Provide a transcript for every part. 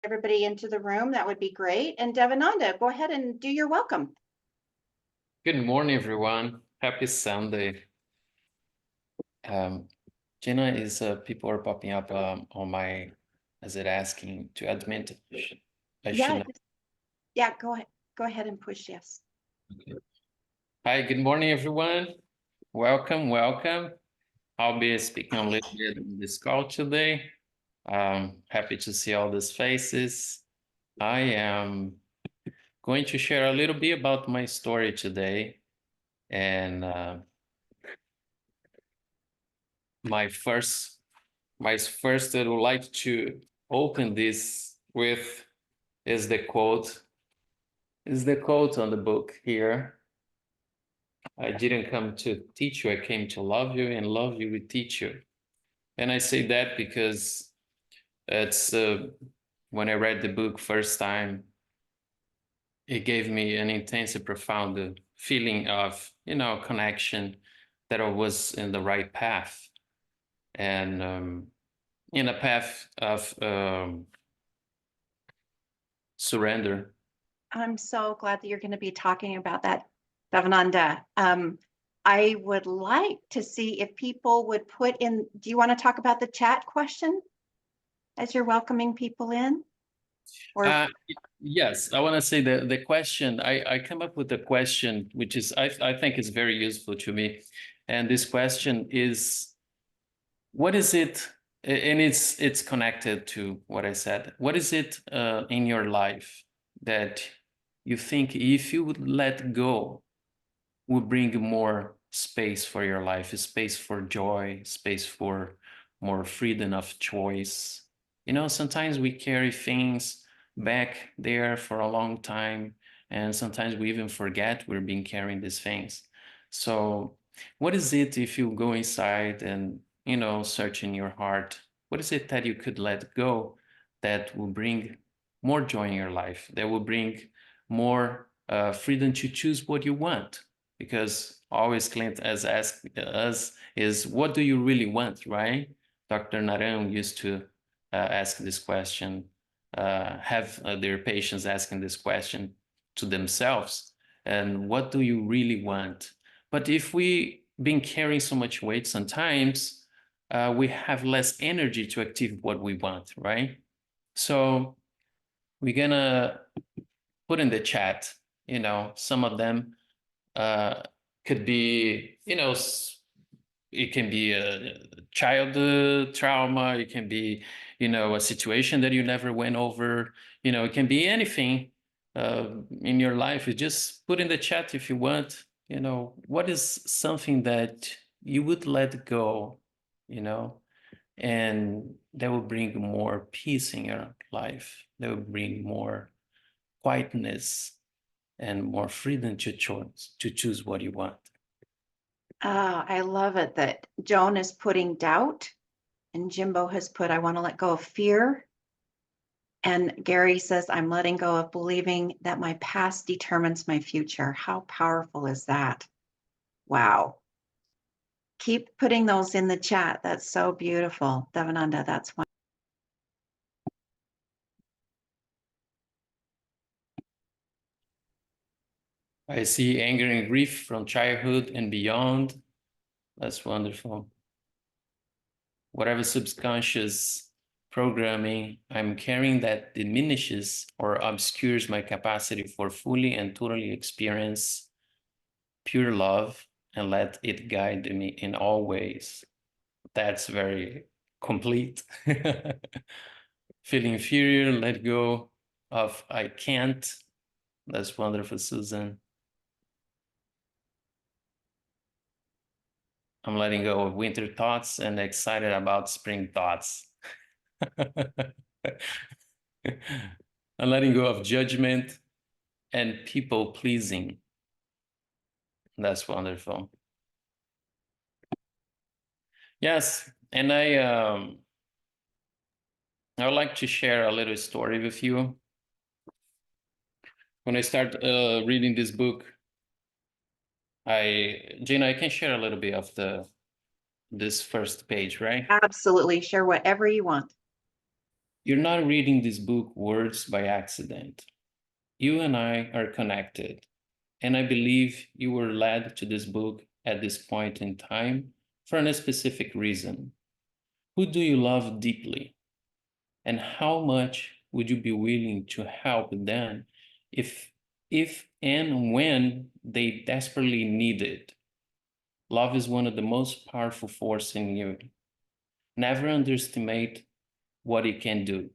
everybody into the room, that would be great. And Devananda, go ahead and do your welcome. Good morning, everyone. Happy Sunday. Jayna is people are popping up on my as it asking to admit. Yeah, go ahead. Go ahead and push yes. Okay. Hi, good morning, everyone. Welcome, welcome. I'll be speaking a little bit on this call today. Happy to see all these faces. I am going to share a little bit about my story today, and my first I would like to open this with is the quote on the book here. I didn't come to teach you, I came to love you, and love you will teach you. And I say that because it's when I read the book first time, it gave me an intense and profound feeling of, connection, that I was in the right path, and in a path of surrender. I'm so glad that you're going to be talking about that, Devananda. I would like to see if people would put in, do you want to talk about the chat question as you're welcoming people in? Or yes, I want to say the question, I come up with a question, which is, I think is very useful to me. And this question is, what is it, and it's connected to what I said. What is it in your life that you think if you would let go would bring more space for your life, space for joy, space for more freedom of choice? Sometimes we carry things back there for a long time, and sometimes we even forget we're being carrying these things. So what is it if you go inside and, search in your heart, what is it that you could let go that will bring more joy in your life, that will bring more freedom to choose what you want? Because always Clint has asked us is, what do you really want, right? Dr. Naran used to ask this question, have their patients asking this question to themselves, and what do you really want? But if we been carrying so much weight, sometimes we have less energy to achieve what we want, right? So we're gonna put in the chat, some of them could be, it can be a childhood trauma. It can be, a situation that you never went over. It can be anything in your life. You just put in the chat if you want, what is something that you would let go, and that will bring more peace in your life. That will bring more quietness and more freedom to choose what you want. I love it that Joan is putting doubt and Jimbo has put, I want to let go of fear. And Gary says, I'm letting go of believing that my past determines my future. How powerful is that? Wow. Keep putting those in the chat. That's so beautiful. Devananda, that's one. I see anger and grief from childhood and beyond. That's wonderful. Whatever subconscious programming I'm carrying that diminishes or obscures my capacity for fully and totally experience pure love, and let it guide me in all ways. That's very complete. Feeling inferior, let go of I can't. That's wonderful, Susan. I'm letting go of winter thoughts and excited about spring thoughts. I'm letting go of judgment and people pleasing. That's wonderful. Yes, and I would like to share a little story with you. When I start reading this book, Jayna, I can share a little bit of this first page, right? Absolutely. Share whatever you want. You're not reading this book words by accident. You and I are connected, and I believe you were led to this book at this point in time for a specific reason. Who do you love deeply? And how much would you be willing to help them if and when they desperately need it? Love is one of the most powerful forces in you. Never underestimate what it can do.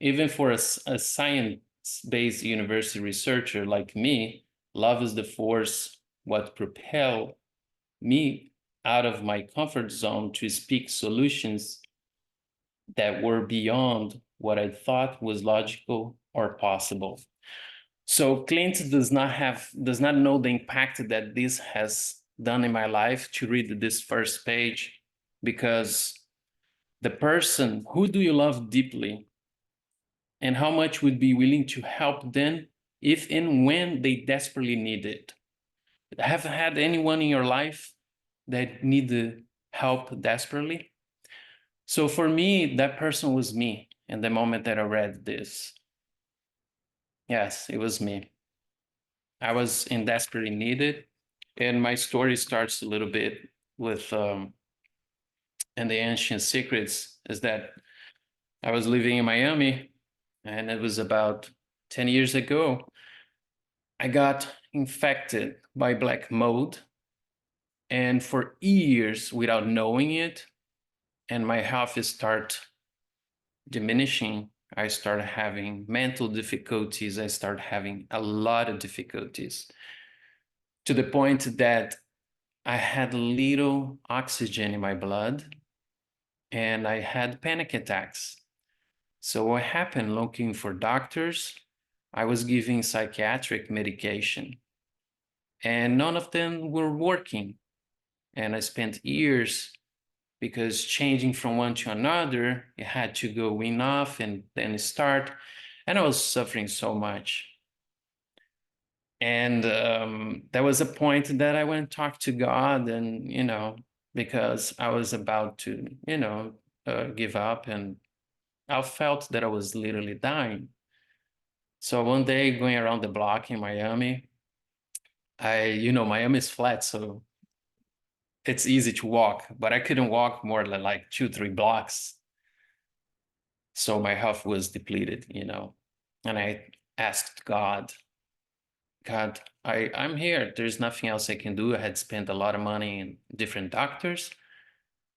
Even for a science-based university researcher like me, love is the force what propel me out of my comfort zone to speak solutions that were beyond what I thought was logical or possible. So Clint does not know the impact that this has done in my life to read this first page, because the person, who do you love deeply, and how much would be willing to help them if and when they desperately need it? Have had anyone in your life that needed help desperately? So for me, that person was me in the moment that I read this. Yes, it was me. I was in desperately needed. And my story starts a little bit with, and the ancient secrets is that I was living in Miami, and it was about 10 years ago. I got infected by black mold, and for years without knowing it, and my health start diminishing. I started having mental difficulties. I started having a lot of difficulties, to the point that I had little oxygen in my blood, and I had panic attacks. So what happened? Looking for doctors, I was giving psychiatric medication, and none of them were working. And I spent years, because changing from one to another, you had to go wean off and then start. And I was suffering so much. And there was a point that I went and talked to God, and, because I was about to, give up, and I felt that I was literally dying. So one day, going around the block in Miami, Miami is flat, so it's easy to walk, but I couldn't walk more than like 2-3 blocks. So my health was depleted, and I asked God, I'm here. There's nothing else I can do. I had spent a lot of money in different doctors.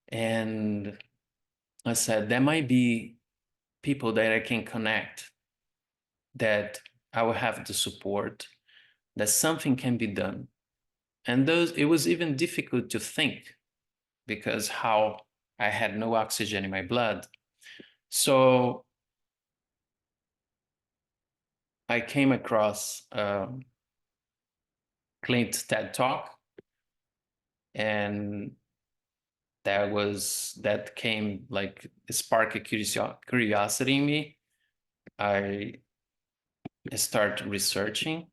And I said, there might be people that I can connect, that I will have the support, that something can be done. And it was even difficult to think, because how I had no oxygen in my blood. So I came across Clint's TED Talk, and that came like spark a curiosity in me. I started researching.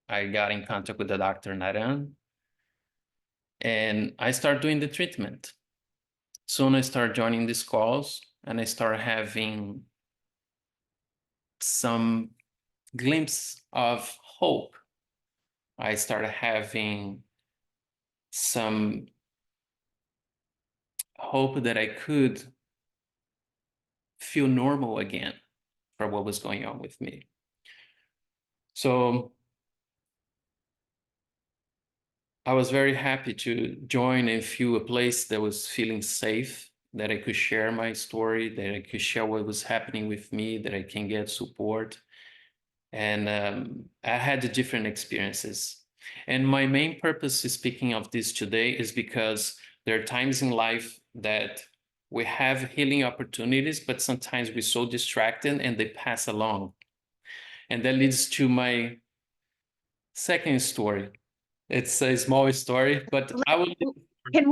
I got in contact with the Dr. Naran, and I started doing the treatment. Soon I started joining these calls, and I started having some glimpse of hope. I started having some hope that I could feel normal again for what was going on with me. So I was very happy to join and feel a place that was feeling safe, that I could share my story, that I could share what was happening with me, that I can get support. And I had different experiences. And my main purpose in speaking of this today is because there are times in life that we have healing opportunities, but sometimes we're so distracted and they pass along. And that leads to my second story. It's a small story, but I will. Can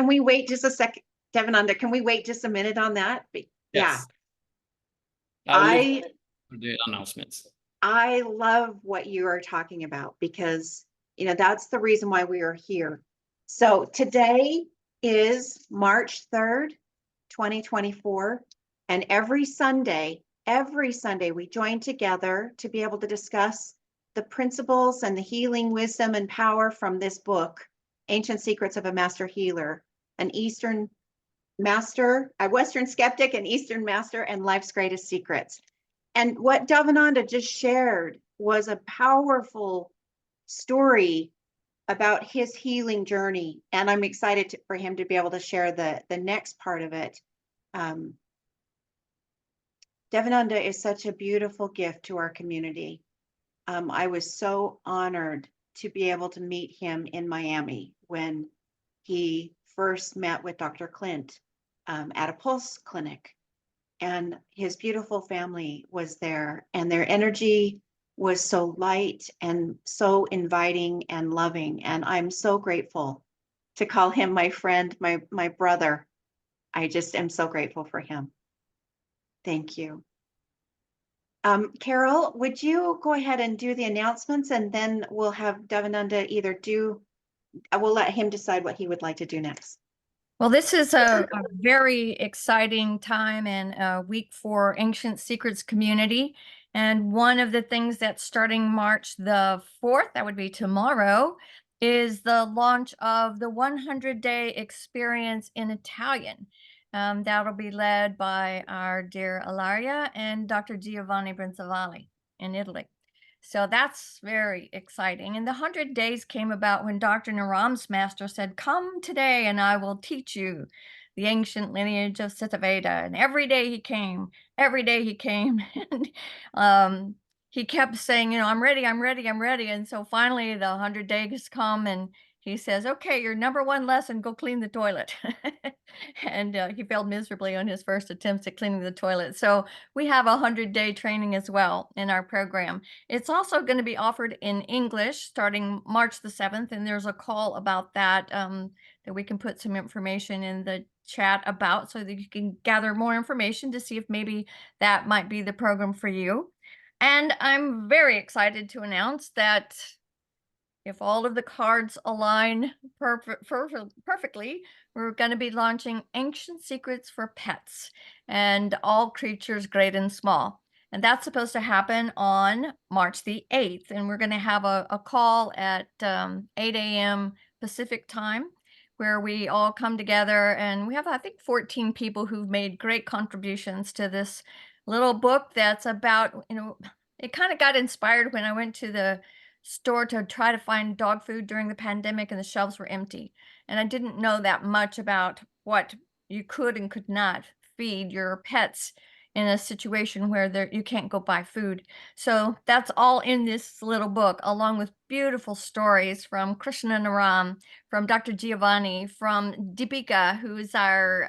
we wait just a second, Devananda? Can we wait just a minute on that? Yeah, Yes, I will leave for the announcements. I love what you are talking about, because that's the reason why we are here. So today is March 3rd, 2024, And every Sunday, we join together to be able to discuss the principles and the healing wisdom and power from this book, Ancient Secrets of a Master Healer, an Eastern master, a Western skeptic, an Eastern master, and life's greatest secrets. And what Devananda just shared was a powerful story about his healing journey. And I'm excited for him to be able to share the next part of it. Devananda is such a beautiful gift to our community. I was so honored to be able to meet him in Miami when he first met with Dr. Clint at a pulse clinic. And his beautiful family was there, and their energy was so light and so inviting and loving. And I'm so grateful to call him my friend, my brother. I just am so grateful for him. Thank you. Carol, would you go ahead and do the announcements, and then we'll have Devananda either we'll let him decide what he would like to do next. Well, this is a very exciting time and a week for Ancient Secrets community. And one of the things that's starting March the 4th, that would be tomorrow, is the launch of the 100-day experience in Italian. That'll be led by our dear Ilaria and Dr. Giovanni Brinzavalli in Italy. So that's very exciting. And the 100 days came about when Dr. Naram's master said, "Come today and I will teach you the ancient lineage of Siddhaveda." And every day he came, every day he came. And he kept saying, "I'm ready, I'm ready, I'm ready." And so finally the 100 days come and he says, "Okay, your number one lesson, go clean the toilet." And he failed miserably on his first attempts at cleaning the toilet. So we have a 100-day training as well in our program. It's also going to be offered in English starting March the 7th, and there's a call about that that we can put some information in the chat about so that you can gather more information to see if maybe that might be the program for you. And I'm very excited to announce that if all of the cards align perfectly, we're going to be launching Ancient Secrets for Pets and all creatures great and small. And that's supposed to happen on March the 8th. And we're going to have a call at 8 a.m. Pacific time where we all come together. And we have, I think, 14 people who've made great contributions to this little book that's about, it kind of got inspired when I went to the store to try to find dog food during the pandemic and the shelves were empty. And I didn't know that much about what you could and could not feed your pets in a situation where you can't go buy food. So that's all in this little book, along with beautiful stories from Krishna Naram, from Dr. Giovanni, from Deepika, who is our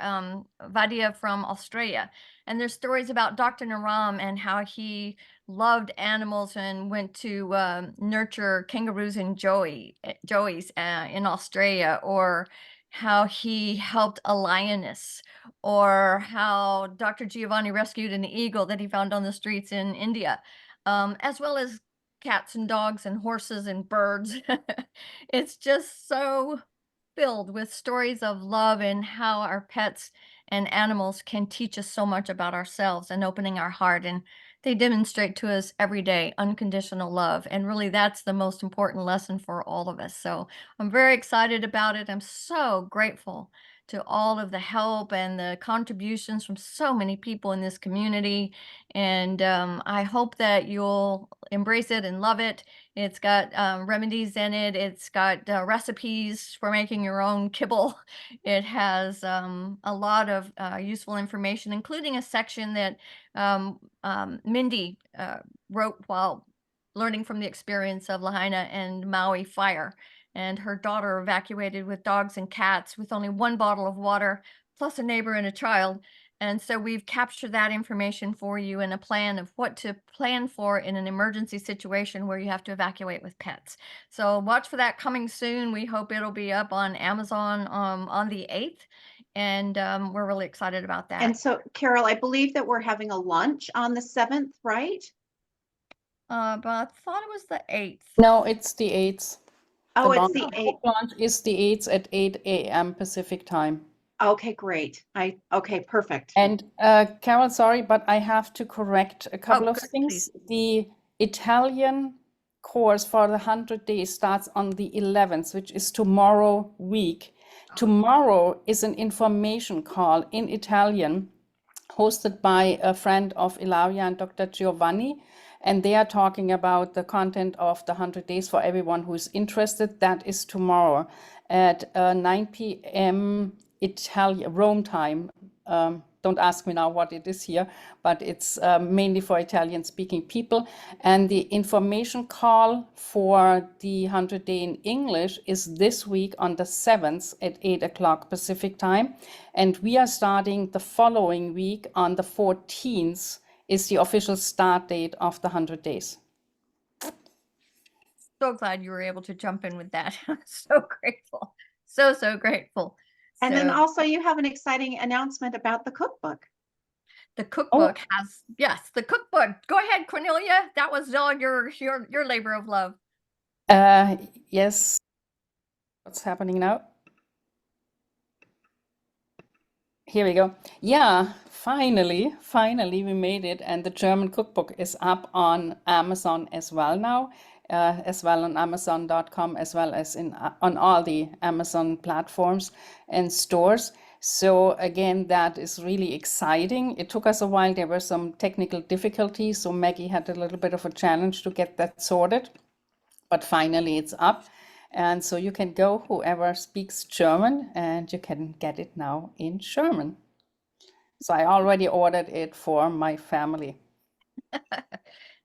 Vaidya from Australia. And there's stories about Dr. Naram and how he loved animals and went to nurture kangaroos and joeys in Australia, or how he helped a lioness, or how Dr. Giovanni rescued an eagle that he found on the streets in India, as well as cats and dogs and horses and birds. It's just so filled with stories of love and how our pets and animals can teach us so much about ourselves and opening our heart. And they demonstrate to us every day unconditional love. And really, that's the most important lesson for all of us. So I'm very excited about it. I'm so grateful to all of the help and the contributions from so many people in this community. And I hope that you'll embrace it and love it. It's got remedies in it. It's got recipes for making your own kibble. It has a lot of useful information, including a section that Mindy wrote while learning from the experience of Lahaina and Maui fire. And her daughter evacuated with dogs and cats with only one bottle of water, plus a neighbor and a child. And so we've captured that information for you in a plan of what to plan for in an emergency situation where you have to evacuate with pets. So watch for that coming soon. We hope it'll be up on Amazon on the 8th. And we're really excited about that. And so, Carol, I believe that we're having a lunch on the 7th, right? But I thought it was the 8th. No, it's the 8th. Oh, The it's the 8th. launch is the 8th at 8 a.m. Pacific time. Okay, great. Okay, perfect. And Carol, sorry, but I have to correct a couple of good, things. The Italian course for the 100 days starts on the 11th, which is tomorrow week. Tomorrow is an information call in Italian hosted by a friend of Ilaria and Dr. Giovanni. And they are talking about the content of the 100 days for everyone who is interested. That is tomorrow at 9 p.m. Italian Rome time. Don't ask me now what it is here, but it's mainly for Italian speaking people. And the information call for the 100 day in English is this week on the 7th at 8 o'clock Pacific time. And we are starting the following week on the 14th is the official start date of the 100 days. So glad you were able to jump in with that. So grateful. So grateful. And then So also you have an exciting announcement about the cookbook. the cookbook has, yes, the cookbook. Go ahead, Cornelia. That was all your labor of love. Yes. What's happening now? Here we go. Yeah, finally we made it, and the German cookbook is up on Amazon as well now, as well on Amazon.com, as well as on all the Amazon platforms and stores. So again, that is really exciting. It took us a while. There were some technical difficulties, so Maggie had a little bit of a challenge to get that sorted, but finally it's up. And so you can go, whoever speaks German, and you can get it now in German. So I already ordered it for my family.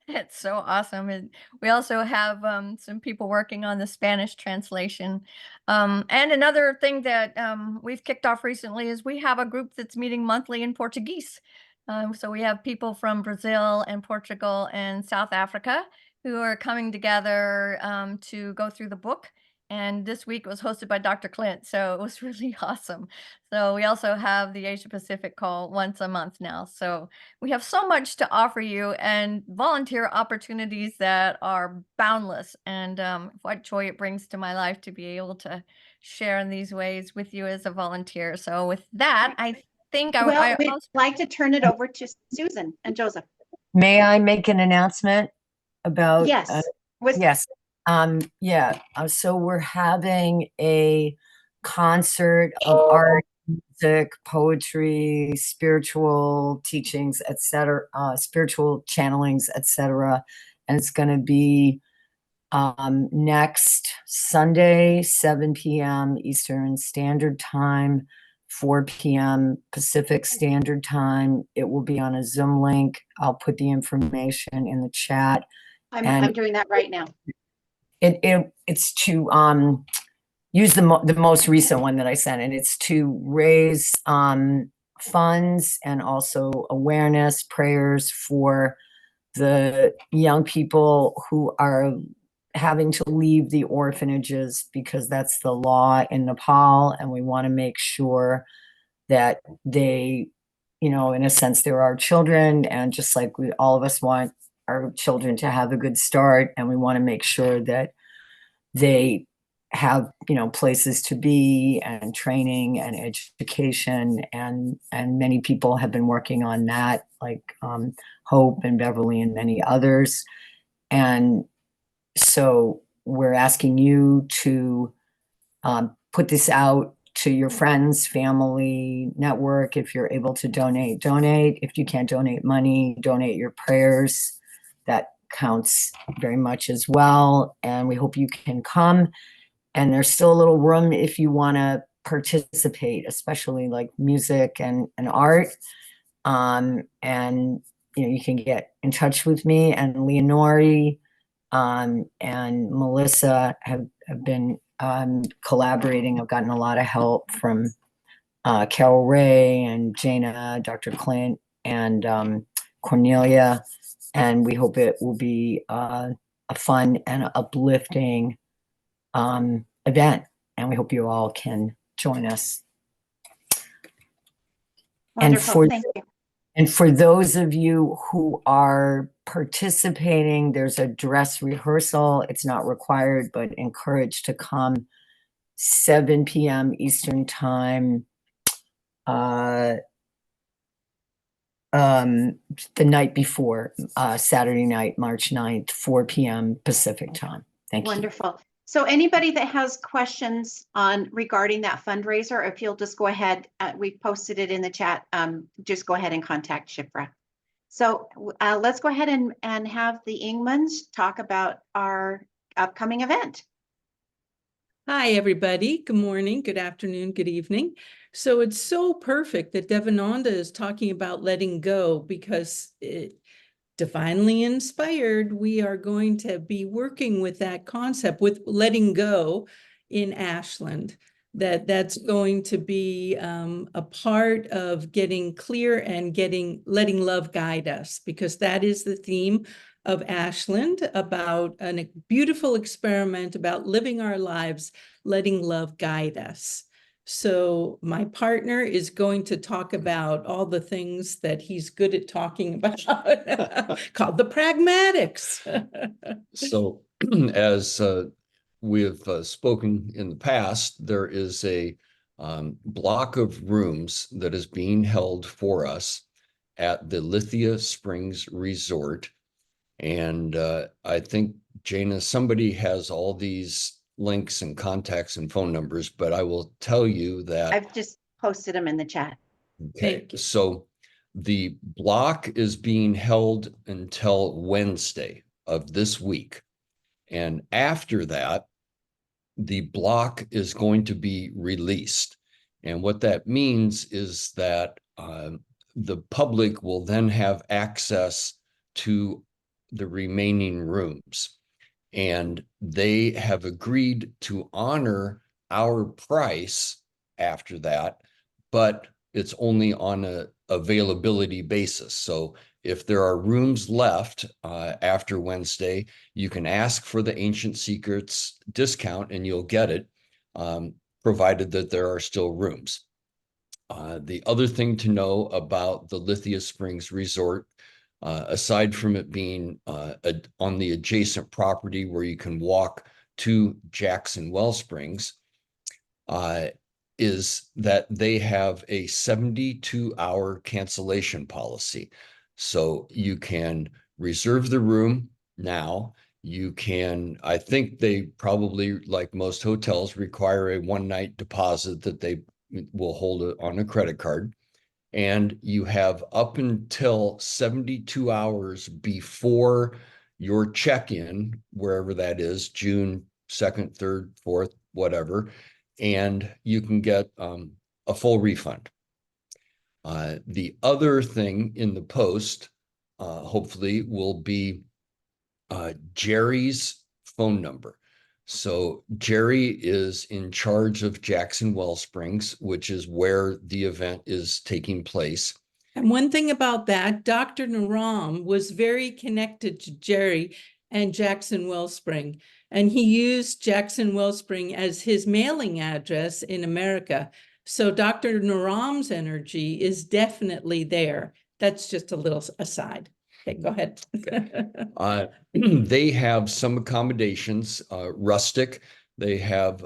It's so awesome. And we also have some people working on the Spanish translation. And another thing that we've kicked off recently is we have a group that's meeting monthly in Portuguese. So we have people from Brazil and Portugal and South Africa who are coming together to go through the book. And this week was hosted by Dr. Clint, so it was really awesome. So we also have the Asia Pacific call once a month now. So we have so much to offer you and volunteer opportunities that are boundless. And what joy it brings to my life to be able to share in these ways with you as a volunteer. So with that, I think Well, we'd like to turn it over to Susan and Joseph. May I make an announcement about? Yes. Yes. So we're having a concert of art, music, poetry, spiritual teachings, etc., spiritual channelings, etc. And it's going to be next Sunday, 7 p.m. Eastern Standard Time, 4 p.m. Pacific Standard Time. It will be on a Zoom link. I'll put the information in the chat. I'm doing that right now. It's to use the most recent one that I sent, and it's to raise funds and also awareness, prayers for the young people who are having to leave the orphanages because that's the law in Nepal, and we want to make sure that they, in a sense, they're our children, and just like all of us want our children to have a good start, and we want to make sure that they have places to be and training and education, and many people have been working on that, like Hope and Beverly and many others. And so we're asking you to put this out to your friends, family, network. If you're able to donate. If you can't donate money, donate your prayers. That counts very much as well. And we hope you can come. And there's still a little room if you want to participate, especially like music and art. And you can get in touch with me, and Leonori and Melissa have been collaborating. I've gotten a lot of help from Carol Ray and Jayna, Dr. Clint, and Cornelia. And we hope it will be a fun and uplifting event. And we hope you all can join us. Wonderful. Thank you. And for those of you who are participating, there's a dress rehearsal. It's not required, but encouraged to come. 7 p.m. Eastern Time, uh, the night before, Saturday night, March 9th, 4 p.m. Pacific time. Thank you. Wonderful. So anybody that has questions on regarding that fundraiser, if you'll just go ahead, we posted it in the chat, just go ahead and contact Shipra. So let's go ahead and have the Ingmans talk about our upcoming event. Hi, everybody. Good morning, good afternoon, good evening. So it's so perfect that Devananda is talking about letting go, because divinely inspired, we are going to be working with that concept, with letting go in Ashland. That's going to be a part of getting clear and letting love guide us, because that is the theme of Ashland, about a beautiful experiment about living our lives, letting love guide us. So my partner is going to talk about all the things that he's good at talking about, called the pragmatics. So as we have spoken in the past, there is a block of rooms that is being held for us at the Lithia Springs Resort. And I think, Jayna, somebody has all these links and contacts and phone numbers, but I will tell you that I've just posted them in the chat. okay, Thank you. so the block is being held until Wednesday of this week. And after that, the block is going to be released. And what that means is that the public will then have access to the remaining rooms. And they have agreed to honor our price after that, but it's only on a availability basis. So if there are rooms left after Wednesday, you can ask for the Ancient Secrets discount and you'll get it, provided that there are still rooms. The other thing to know about the Lithia Springs Resort, aside from it being on the adjacent property where you can walk to Jackson Wellsprings, is that they have a 72-hour cancellation policy. So you can reserve the room now. You can, I think they probably, like most hotels, require a one-night deposit that they will hold on a credit card. And you have up until 72 hours before your check-in, wherever that is, June 2nd, 3rd, 4th, whatever, and you can get a full refund. The other thing in the post, hopefully, will be Jerry's phone number. So Jerry is in charge of Jackson Wellsprings, which is where the event is taking place. And one thing about that, Dr. Naram was very connected to Jerry and Jackson Wellspring. And he used Jackson Wellspring as his mailing address in America. So Dr. Naram's energy is definitely there. That's just a little aside. Okay, go ahead. They have some accommodations, rustic. They have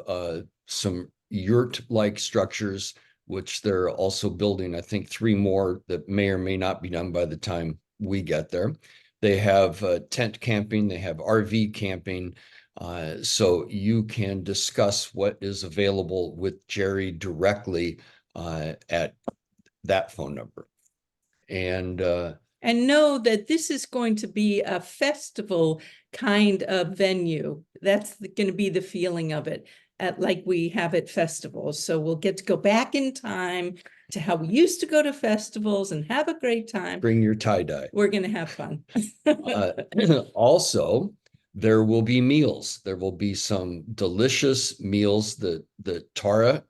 some yurt-like structures, which they're also building, I think, 3 more that may or may not be done by the time we get there. They have tent camping, they have RV camping. So you can discuss what is available with Jerry directly at that phone number. And know that this is going to be a festival kind of venue. That's going to be the feeling of it, like we have at festivals. So we'll get to go back in time to how we used to go to festivals and have a great time. Bring your tie-dye. We're going to have fun. Also, there will be meals. There will be some delicious meals that Tara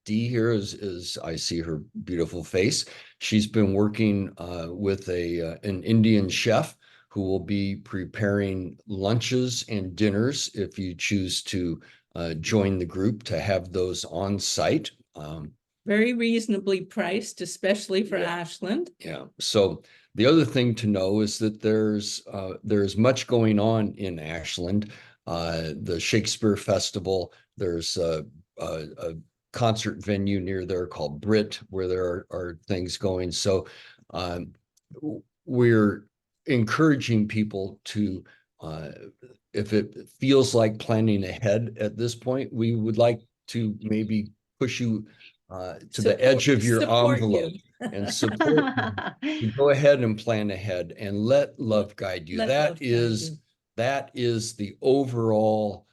D here is I see her beautiful face. She's been working with an Indian chef who will be preparing lunches and dinners if you choose to join the group to have those on site. Very reasonably priced, especially for Ashland. Yeah. So the other thing to know is that there's much going on in Ashland. The Shakespeare Festival. There's a concert venue near there called Brit, where there are things going. So we're encouraging people to, if it feels like planning ahead at this point, we would like to maybe push you to the edge of your Support envelope and support you. To go ahead and plan ahead and let love guide you. Let That love guide is you. that is the overall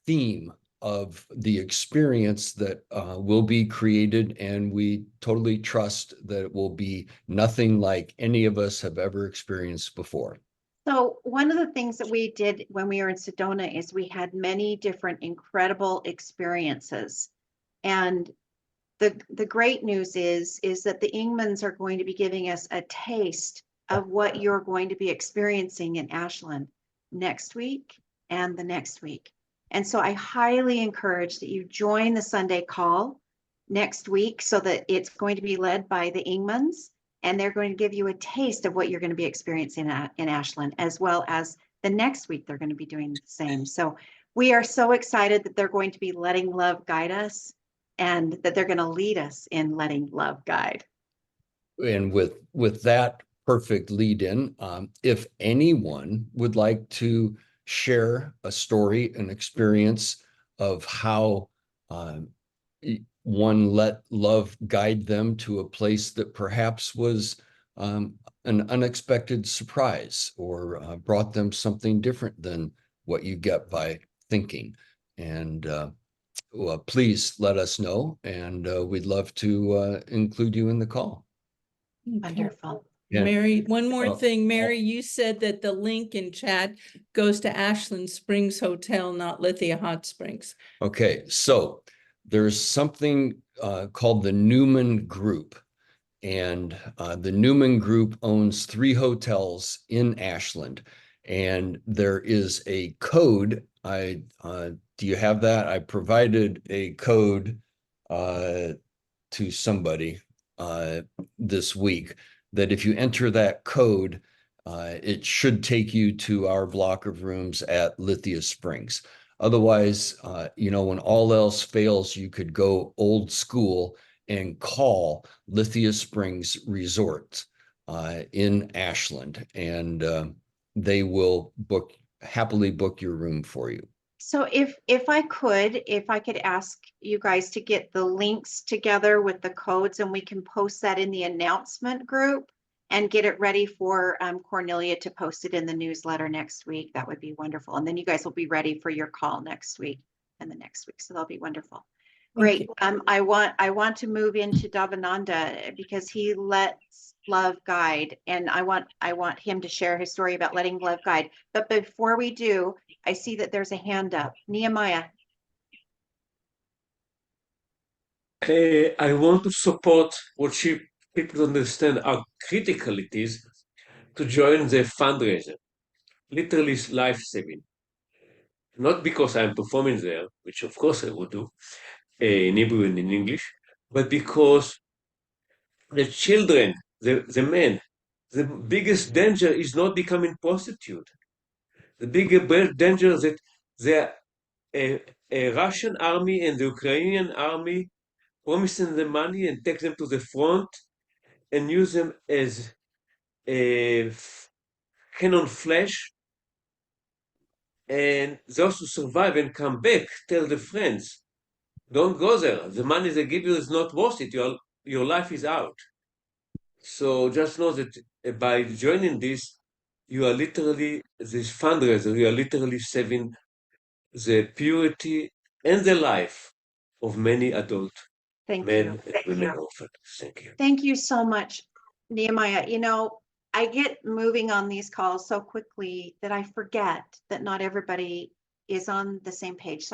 theme of the experience that will be created, and we totally trust that it will be nothing like any of us have ever experienced before. So one of the things that we did when we were in Sedona is we had many different incredible experiences. And the great news is that the Ingmans are going to be giving us a taste of what you're going to be experiencing in Ashland next week and the next week. And so I highly encourage that you join the Sunday call next week, so that it's going to be led by the Ingmans, and they're going to give you a taste of what you're going to be experiencing in Ashland, as well as the next week they're going to be doing the same. So we are so excited that they're going to be letting love guide us, and that they're going to lead us in letting love guide. And with that perfect lead in, if anyone would like to share a story, an experience of how one let love guide them to a place that perhaps was an unexpected surprise, or brought them something different than what you get by thinking. And well, please let us know, and we'd love to include you in the call. Wonderful. Yeah. Mary, one more Oh, thing. Mary, you said that the link in chat goes to Ashland Springs Hotel, not Lithia Hot Springs. Okay, so there's something called the Newman Group, and the Newman Group owns 3 hotels in Ashland, and there is a code. Do you have that? I provided a code to somebody this week, that if you enter that code, it should take you to our block of rooms at Lithia Springs. Otherwise, when all else fails, you could go old school and call Lithia Springs Resort in Ashland, and they will happily book your room for you. So if I could ask you guys to get the links together with the codes, and we can post that in the announcement group and get it ready for Cornelia to post it in the newsletter next week, that would be wonderful. And then you guys will be ready for your call next week and the next week. So that'll be wonderful. Great. I want to move into Devananda, because he lets love guide, and I want him to share his story about letting love guide. But before we do, I see that there's a hand up. Nehemiah. I want to support what people understand how critical it is to join the fundraiser. Literally life-saving. Not because I'm performing there, which of course I would do, in Hebrew and in English, but because the children, the men, the biggest danger is not becoming prostitute. The bigger danger is that a Russian army and the Ukrainian army promising them money and take them to the front and use them as a cannon flesh, and those who survive and come back tell their friends, don't go there. The money they give you is not worth it. Your life is out. So just know that by joining this, this fundraiser, you are literally saving the purity and the life of many adult men and women orphans. Thank you. Thank you so much, Nehemiah. I get moving on these calls so quickly that I forget that not everybody is on the same page.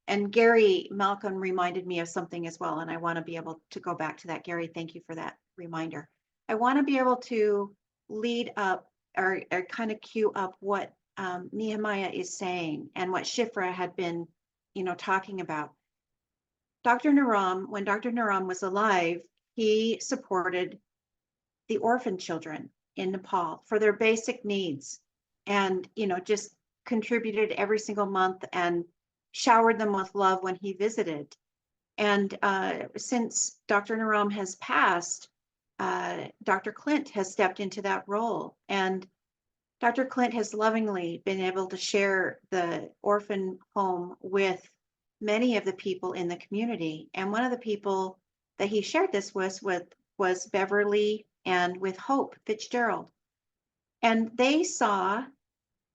And Gary Malcolm reminded me of something as well, and I want to be able to go back to that. Gary, thank you for that reminder. I want to be able to lead up or kind of cue up what Nehemiah is saying, and what Shifra had been, talking about. When Dr. Naram was alive, he supported the orphan children in Nepal for their basic needs, and just contributed every single month and showered them with love when he visited. And since Dr. Naram has passed, Dr. Clint has stepped into that role. And Dr. Clint has lovingly been able to share the orphan home with many of the people in the community. And one of the people that he shared this with was Beverly and with Hope Fitzgerald. And they saw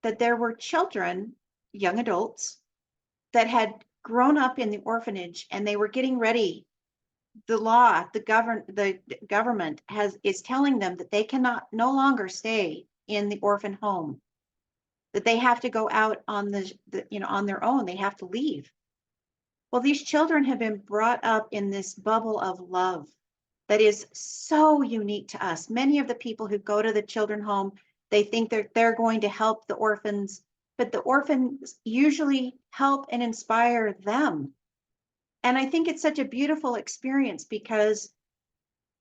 that there were children, young adults, that had grown up in the orphanage, and they were getting ready. The law, the government is telling them that they cannot no longer stay in the orphan home, that they have to go out on on their own. They have to leave. Well, these children have been brought up in this bubble of love that is so unique to us. Many of the people who go to the children home, they think they're going to help the orphans, but the orphans usually help and inspire them. And I think it's such a beautiful experience because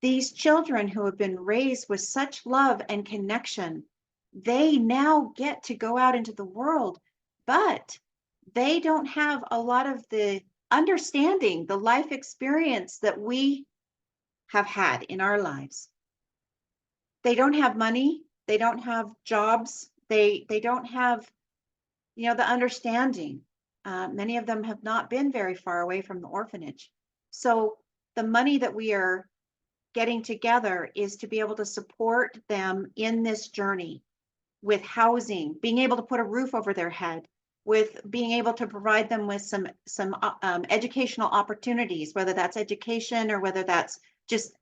these children who have been raised with such love and connection, they now get to go out into the world, but they don't have a lot of the understanding, the life experience that we have had in our lives. They don't have money, they don't have jobs, they don't have, the understanding. Many of them have not been very far away from the orphanage. So the money that we are getting together is to be able to support them in this journey with housing, being able to put a roof over their head, with being able to provide them with some educational opportunities, whether that's education or whether that's just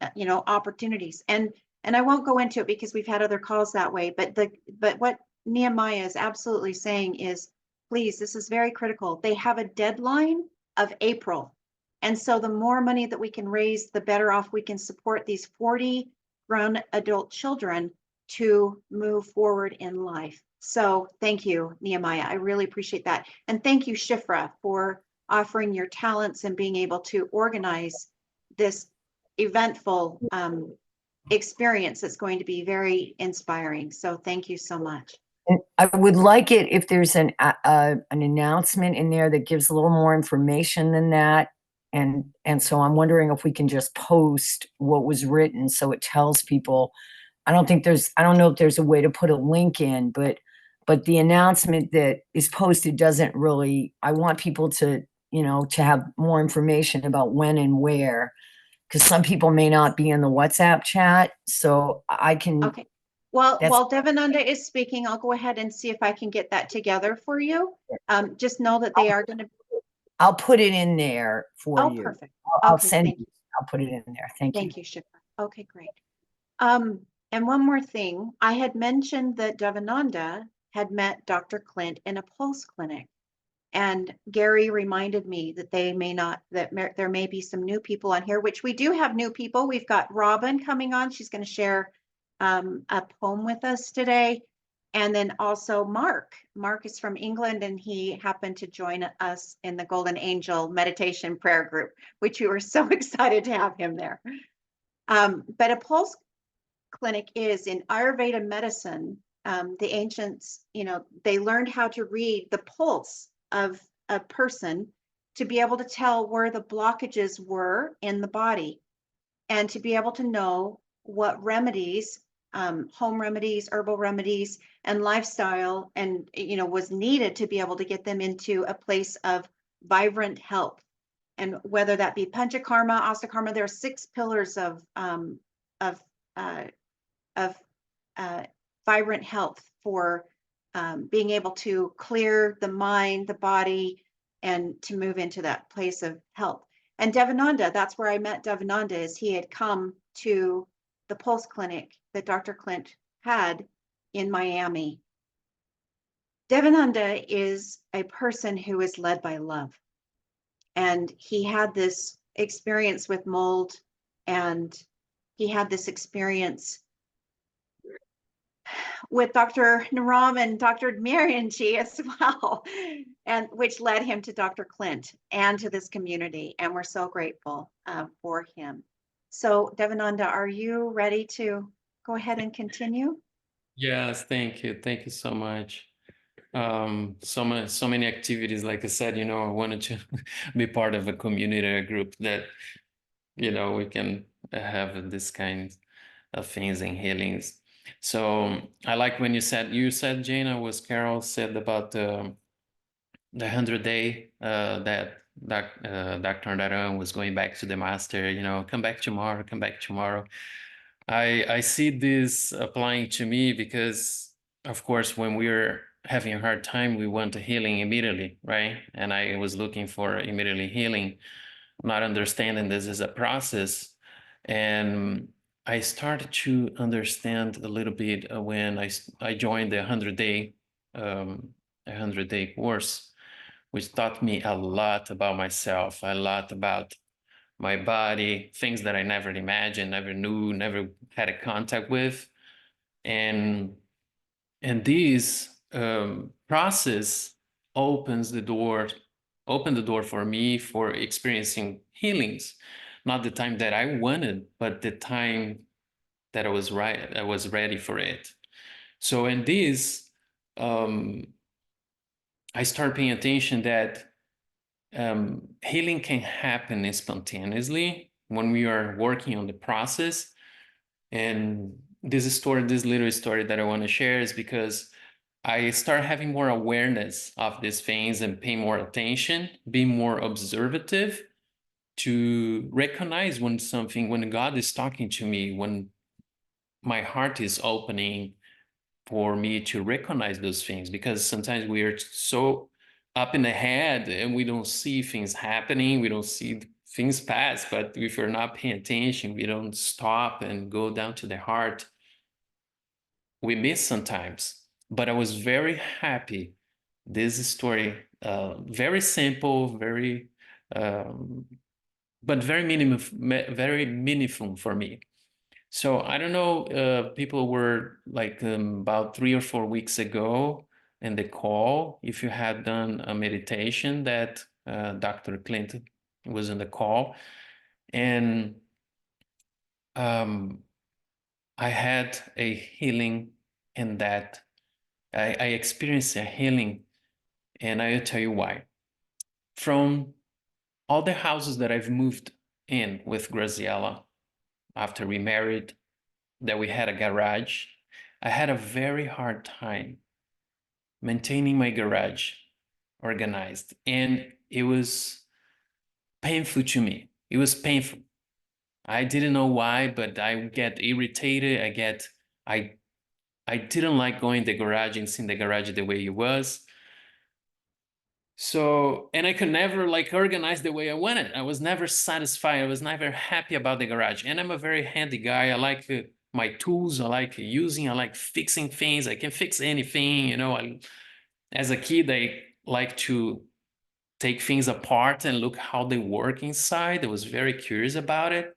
opportunities. And I won't go into it because we've had other calls that way, but what Nehemiah is absolutely saying is, please, this is very critical. They have a deadline of April. And so the more money that we can raise, the better off we can support these 40 grown adult children to move forward in life. So thank you, Nehemiah. I really appreciate that. And thank you, Shifra, for offering your talents and being able to organize this eventful experience that's going to be very inspiring. So thank you so much. And I would like it if there's an announcement in there that gives a little more information than that. And so I'm wondering if we can just post what was written so it tells people. I don't know if there's a way to put a link in, but the announcement that is posted doesn't really, I want people to, to have more information about when and where, because some people may not be in the WhatsApp chat. So I can. Okay. Well, while Devananda is speaking, I'll go ahead and see if I can get that together for you. Just know that they are going to. I'll put it in there for you. Perfect. I'll Okay, send thank you. I'll put it in there. Thank you. Thank you, Shipra. Okay, great. And one more thing, I had mentioned that Devananda had met Dr. Clint in a pulse clinic. And Gary reminded me that there may be some new people on here, which we do have new people. We've got Robin coming on. She's going to share a poem with us today. And then also Mark. Mark is from England, and he happened to join us in the Golden Angel meditation prayer group, which we were so excited to have him there. But a pulse clinic is in Ayurveda medicine. The ancients, they learned how to read the pulse of a person to be able to tell where the blockages were in the body, and to be able to know what remedies, home remedies, herbal remedies, and lifestyle, and was needed to be able to get them into a place of vibrant health. And whether that be panchakarma, asakarma, there are 6 pillars of vibrant health for being able to clear the mind, the body, and to move into that place of health. And Devananda, that's where I met Devananda, is he had come to the pulse clinic that Dr. Clint had in Miami. Devananda is a person who is led by love. And he had this experience with mold, and he had this experience with Dr. Naram and Dr. Marianji as well, and which led him to Dr. Clint and to this community. And we're so grateful for him. So Devananda, are you ready to go ahead and continue? Yes, thank you. Thank you so much. So many activities. Like I said, you know, I wanted to be part of a community, a group that, you know, we can have this kind of things and healings. So I like when you said, Jayna, was Carol said about the 100-day that Dr. Naran was going back to the master, you know, come back tomorrow, come back tomorrow. I see this applying to me because, of course, when we're having a hard time, we want a healing immediately, right? And I was looking for immediately healing, not understanding this is a process. And I started to understand a little bit when I joined the 100-day course, which taught me a lot about myself, a lot about my body, things that I never imagined, never knew, never had a contact with. And this process opened the door for me for experiencing healings, not the time that I wanted, but the time that I was ready for it. So in this, I started paying attention that healing can happen spontaneously when we are working on the process. And this little story that I want to share is because I start having more awareness of these things and pay more attention, be more observative to recognize when God is talking to me, when my heart is opening for me to recognize those things, because sometimes we are so up in the head and we don't see things happening, we don't see things pass. But if we're not paying attention, we don't stop and go down to the heart, we miss sometimes. But I was very happy. This story, very simple, very, but very meaningful for me. So I don't know, people were like about 3 or 4 weeks ago in the call, if you had done a meditation that Dr. Clinton was in the call. And I had a healing in that. I experienced a healing, and I'll tell you why. From all the houses that I've moved in with Graziella after we married, that we had a garage, I had a very hard time maintaining my garage organized. And it was painful to me. It was painful. I didn't know why, but I get irritated. I didn't like going to the garage and seeing the garage the way it was. So, and I could never like organize the way I wanted. I was never satisfied. I was never happy about the garage. And I'm a very handy guy. I like my tools. I like fixing things. I can fix anything. You know, as a kid, I like to take things apart and look how they work inside. I was very curious about it.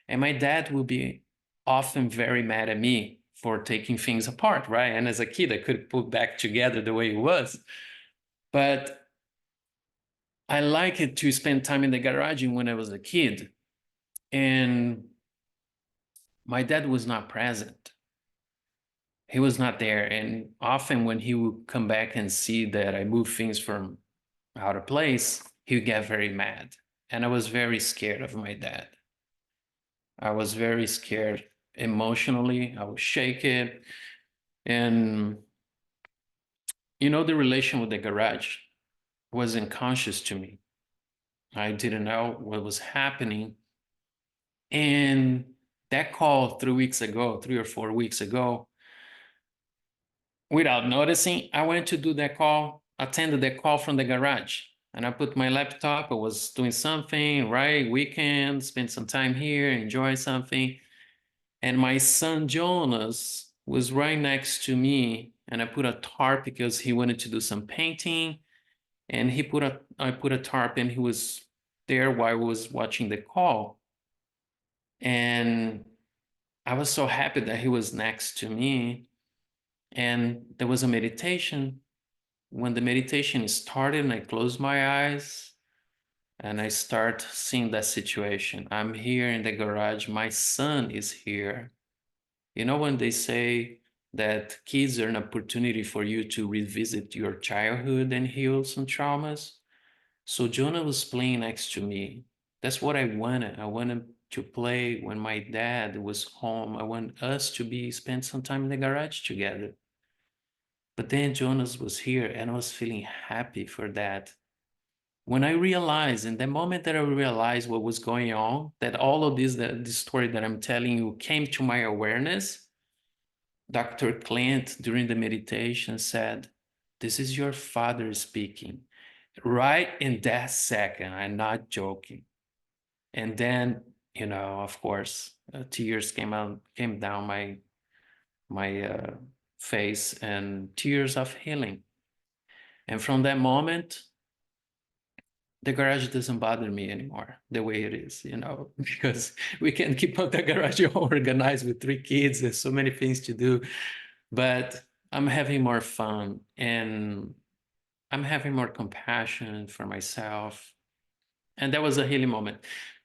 And my dad would be often very mad at me for taking things apart, right? And as a kid, I could put back together the way it was. But I like it to spend time in the garage when I was a kid. And my dad was not present. He was not there. And often when he would come back and see that I moved things from out of place, he would get very mad. And I was very scared of my dad. I was very scared emotionally. I was shaken. And, you know, the relation with the garage wasn't conscious to me. I didn't know what was happening. And that call 3 or 4 weeks ago, without noticing, I went to do that call, attended that call from the garage. And I put my laptop, I was doing something, right? Weekend, spend some time here, enjoy something. And my son Jonas was right next to me. And I put a tarp because he wanted to do some painting. And I put a tarp and he was there while I was watching the call. And I was so happy that he was next to me. And there was a meditation. When the meditation started and I closed my eyes and I start seeing that situation. I'm here in the garage. My son is here. You know, when they say that kids are an opportunity for you to revisit your childhood and heal some traumas. So Jonah was playing next to me. That's what I wanted. I wanted to play when my dad was home. I want us to spend some time in the garage together. But then Jonas was here and I was feeling happy for that. When I realized, in the moment that I realized what was going on, that all of this story that I'm telling you came to my awareness, Dr. Clint, during the meditation, said, "This is your father speaking." Right in that second, I'm not joking. And then, of course, tears came down my face, and tears of healing. And from that moment, the garage doesn't bother me anymore the way it is, because we can keep the garage organized with 3 kids. There's so many things to do, but I'm having more fun and I'm having more compassion for myself. And that was a healing moment.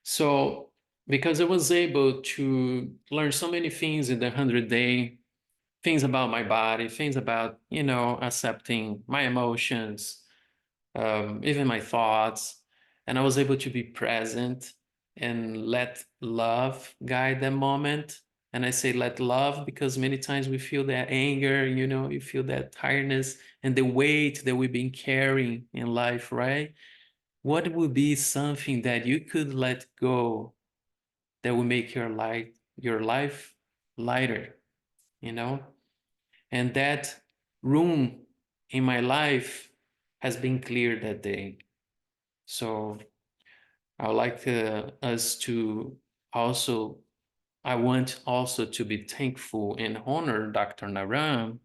So because I was able to learn so many things in the 100-day, things about my body, things about, accepting my emotions, even my thoughts. And I was able to be present and let love guide that moment. And I say let love because many times we feel that anger, you feel that tiredness and the weight that we've been carrying in life, right? What would be something that you could let go that will make your life lighter, And that room in my life has been cleared that day. So I would like us to also, I want also to be thankful and honor Dr. Naram,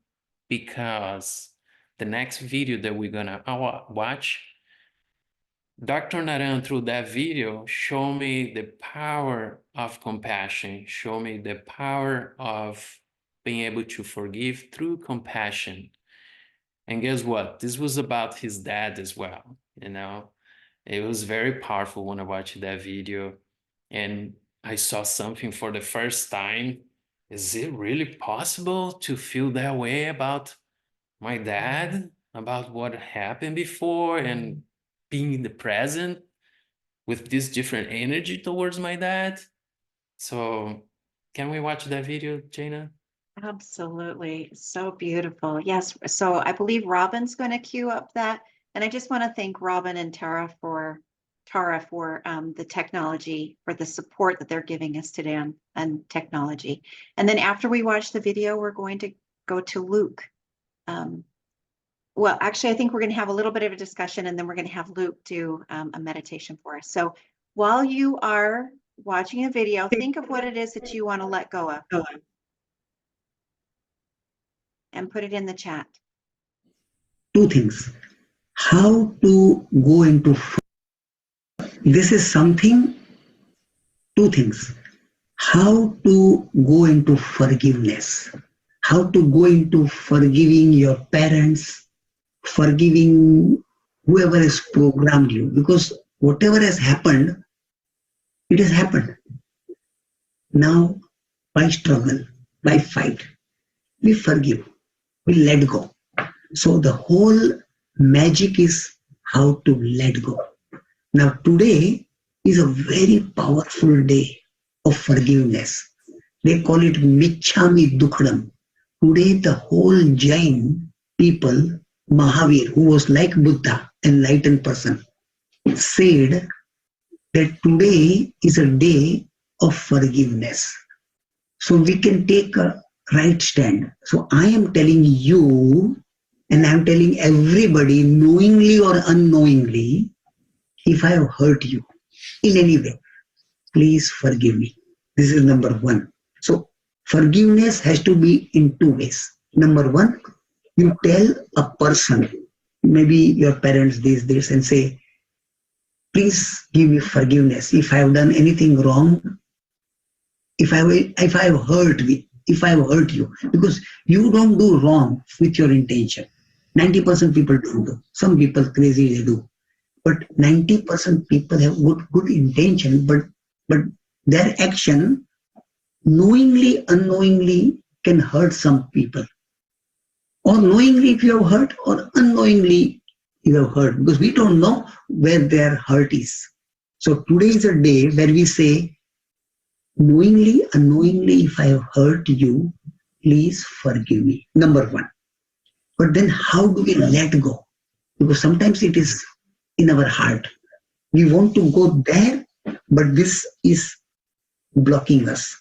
because the next video that we're gonna watch, Dr. Naran, through that video, show me the power of compassion, show me the power of being able to forgive through compassion. And guess what? This was about his dad as well, It was very powerful when I watched that video and I saw something for the first time. Is it really possible to feel that way about my dad, about what happened before, and being in the present with this different energy towards my dad? So can we watch that video, Jayna? Absolutely. So beautiful. Yes. So I believe Robin's going to queue up that. And I just want to thank Robin and Tara for the technology, for the support that they're giving us today on technology. And then after we watch the video, we're going to go to Luke. Well, actually, I think we're going to have a little bit of a discussion and then we're going to have Luke do a meditation for us. So while you are watching a video, think of what it is that you want to let go of. And put it in the chat. 2 things. How to go into this is something. 2 things. How to go into forgiveness. How to go into forgiving your parents, forgiving whoever has programmed you. Because whatever has happened, it has happened. Now, by struggle, by fight, we forgive, we let go. So the whole magic is how to let go. Now today is a very powerful day of forgiveness. They call it Michhami Dukhdam. Today the whole Jain people, Mahavir, who was like Buddha, enlightened person, said that today is a day of forgiveness. So we can take a right stand. So I am telling you, and I'm telling everybody, knowingly or unknowingly, if I have hurt you in any way, please forgive me. This is number 1. So forgiveness has to be in 2 ways. Number 1, you tell a person, maybe your parents this and say, please give me forgiveness if I have done anything wrong, if I have hurt you, because you don't do wrong with your intention. 90% people don't do. Some people crazy, they do. But 90% people have good intention, but their action knowingly, unknowingly can hurt some people. or knowingly if you have hurt, or unknowingly you have hurt, because we don't know where their hurt is. So today is a day where we say, knowingly, unknowingly, if I have hurt you, please forgive me. Number one. But then how do we let go? Because sometimes it is in our heart. We want to go there, but this is blocking us.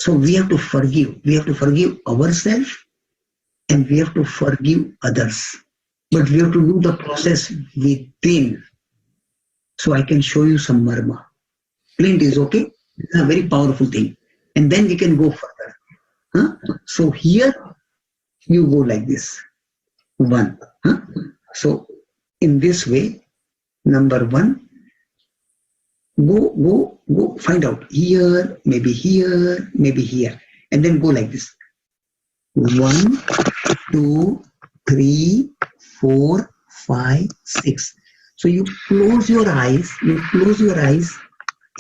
So we have to forgive. We have to forgive ourselves and we have to forgive others. But we have to do the process within. So I can show you some marma. Flint is okay. It's a very powerful thing. And then we can go further. So here you go like this. One. So in this way, number one, go, find out here, maybe here, maybe here, and then go like this. 1, 2, 3, 4, 5, 6. So you close your eyes,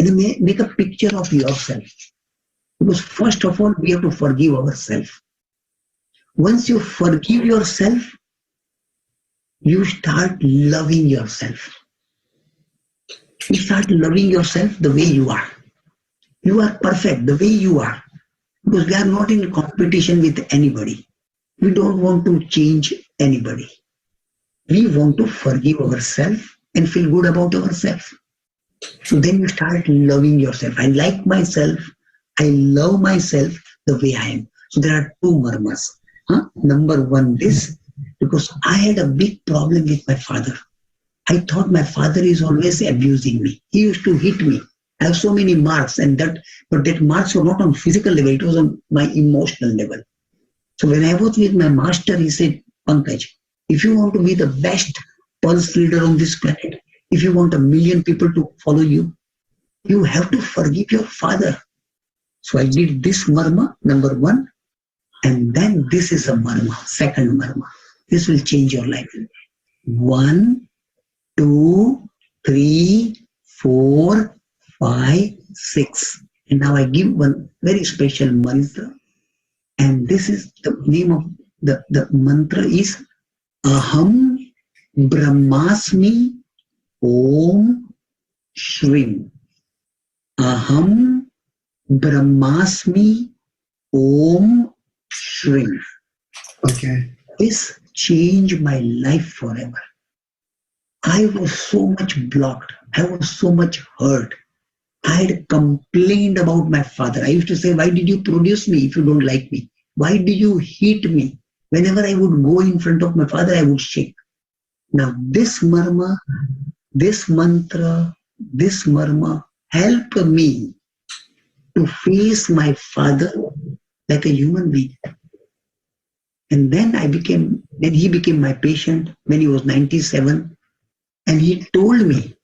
and make a picture of yourself. Because first of all, we have to forgive ourselves. Once you forgive yourself, you start loving yourself. You start loving yourself the way you are. You are perfect the way you are. Because we are not in competition with anybody. We don't want to change anybody. We want to forgive ourselves and feel good about ourselves. So then you start loving yourself. I like myself. I love myself the way I am. So there are two marmas. Number one, this, because I had a big problem with my father. I thought my father is always abusing me. He used to hit me. I have so many marks, but that marks were not on physical level, it was on my emotional level. So when I was with my master, he said, Pankaj, if you want to be the best pulse reader on this planet, if you want 1 million people to follow you, you have to forgive your father. So I did this marma, number one, and then this is a marma, second marma. This will change your life. 1, 2, 3, 4, 5, 6. And now I give one very special mantra. And this is the name of the mantra is Aham Brahmasmi Om Shrim. Aham Brahmasmi Om Shrim. Okay. This changed my life forever. I was so much blocked. I was so much hurt. I had complained about my father. I used to say, why did you produce me if you don't like me? Why do you hit me? Whenever I would go in front of my father, I would shake. Now this marma, this mantra, this marma helped me to face my father like a human being. And then he became my patient when he was 97. And he told me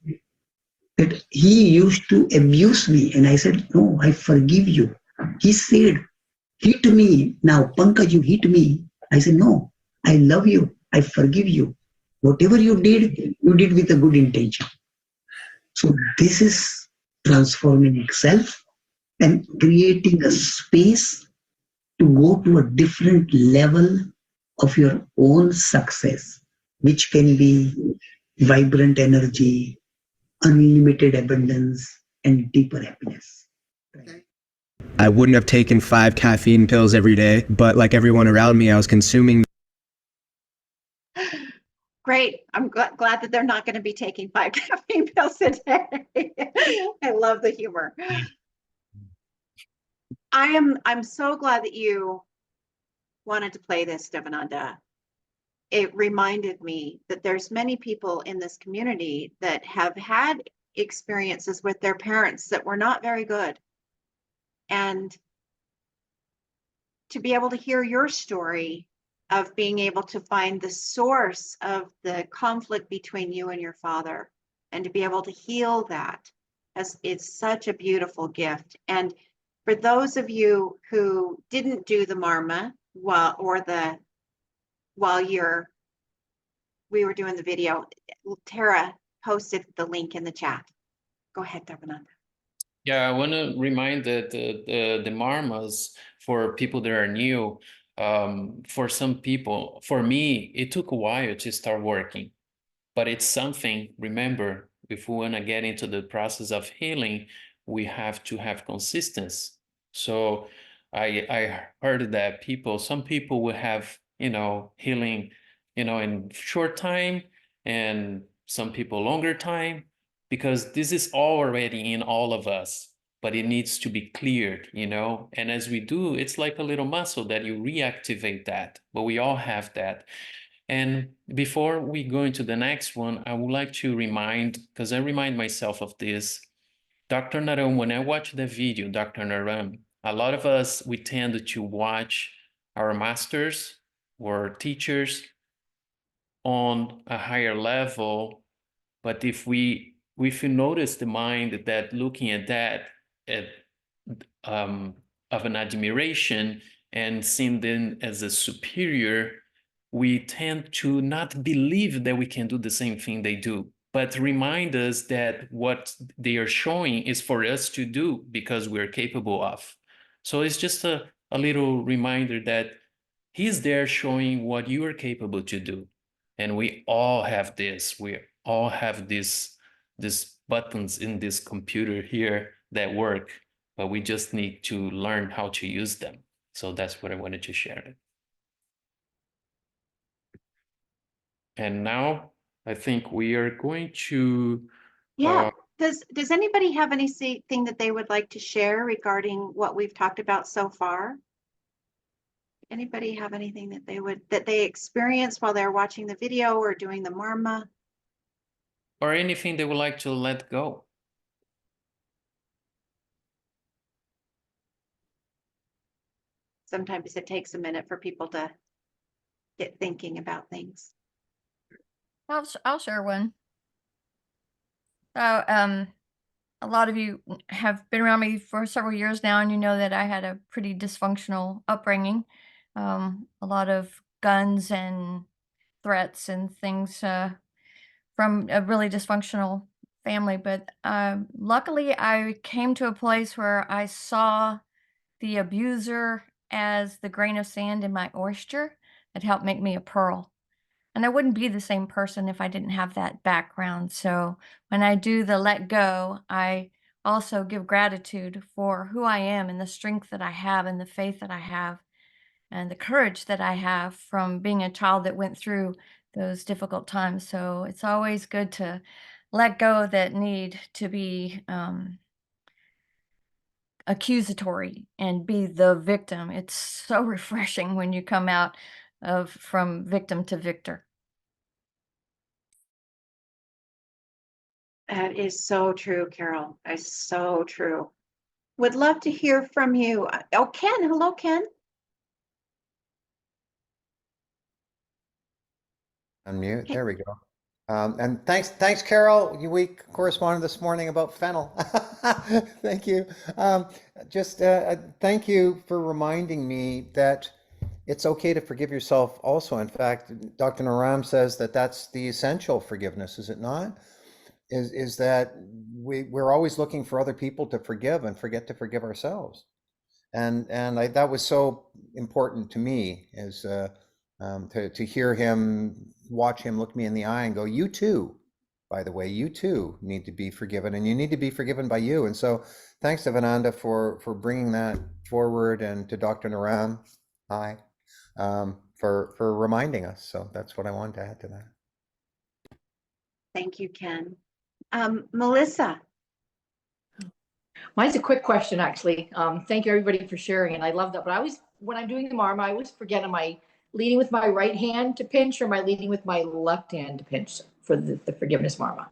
that he used to abuse me. And I said, no, I forgive you. He said, hit me. Now, Pankaj, you hit me. I said, no, I love you. I forgive you. Whatever you did with a good intention. So this is transforming itself and creating a space to go to a different level of your own success, which can be vibrant energy, unlimited abundance, and deeper happiness. I wouldn't have taken 5 caffeine pills every day, but like everyone around me, I was consuming. Great. I'm glad that they're not going to be taking 5 caffeine pills a day. I love the humor. I'm so glad that you wanted to play this, Devananda. It reminded me that there's many people in this community that have had experiences with their parents that were not very good. And to be able to hear your story of being able to find the source of the conflict between you and your father and to be able to heal that is such a beautiful gift. And for those of you who didn't do the marma while we were doing the video, Tara posted the link in the chat. Go ahead, Devananda. Yeah, I want to remind that the marmas, for people that are new, For some people, for me, it took a while to start working, but it's something, remember, if we want to get into the process of healing, we have to have consistency. So I heard that some people will have, healing, in short time, and some people longer time, because this is already in all of us, but it needs to be cleared, and as we do, it's like a little muscle that you reactivate that, but we all have that. And before we go into the next one, I would like to remind, because I remind myself of this, Dr. Naram, when I watch the video, Dr. Naram, a lot of us, we tend to watch our masters or teachers on a higher level. But if you notice the mind that looking at that of an admiration and seeing them as a superior, we tend to not believe that we can do the same thing they do, but remind us that what they are showing is for us to do because we're capable of. So it's just a little reminder that he's there showing what you are capable to do. And we all have this. We all have these buttons in this computer here that work, but we just need to learn how to use them. So that's what I wanted to share. And now I think we are going to. Yeah. Does anybody have anything that they would like to share regarding what we've talked about so far? Anybody have anything that they experienced while they're watching the video or doing the marma? Or anything they would like to let go? Sometimes it takes a minute for people to get thinking about things. I'll share one. So, a lot of you have been around me for several years now, and you know that I had a pretty dysfunctional upbringing. A lot of guns and threats and things from a really dysfunctional family. But luckily, I came to a place where I saw the abuser as the grain of sand in my oyster that helped make me a pearl. And I wouldn't be the same person if I didn't have that background. So when I do the let go, I also give gratitude for who I am and the strength that I have and the faith that I have and the courage that I have from being a child that went through those difficult times. So it's always good to let go that need to be accusatory and be the victim. It's so refreshing when you come out from victim to victor. That is so true, Carol. It's so true. Would love to hear from you. Oh, Ken. Hello, Ken. Unmute. There we go. And thanks, Carol. We corresponded this morning about fennel. Thank you. Thank you for reminding me that it's okay to forgive yourself also. In fact, Dr. Naram says that that's the essential forgiveness, is it not? Is that we're always looking for other people to forgive and forget to forgive ourselves. And that was so important to me, is to hear him, watch him look me in the eye and go, you too, by the way, you too need to be forgiven, and you need to be forgiven by you. And so thanks, Devananda, for bringing that forward, and to Dr. Naram, hi, for reminding us. So that's what I wanted to add to that. Thank you, Ken. Melissa. Mine's a quick question, actually. Thank you, everybody, for sharing, and I love that. But when I'm doing the marma, I always forget, am I leading with my right hand to pinch, or am I leading with my left hand to pinch for the forgiveness marma?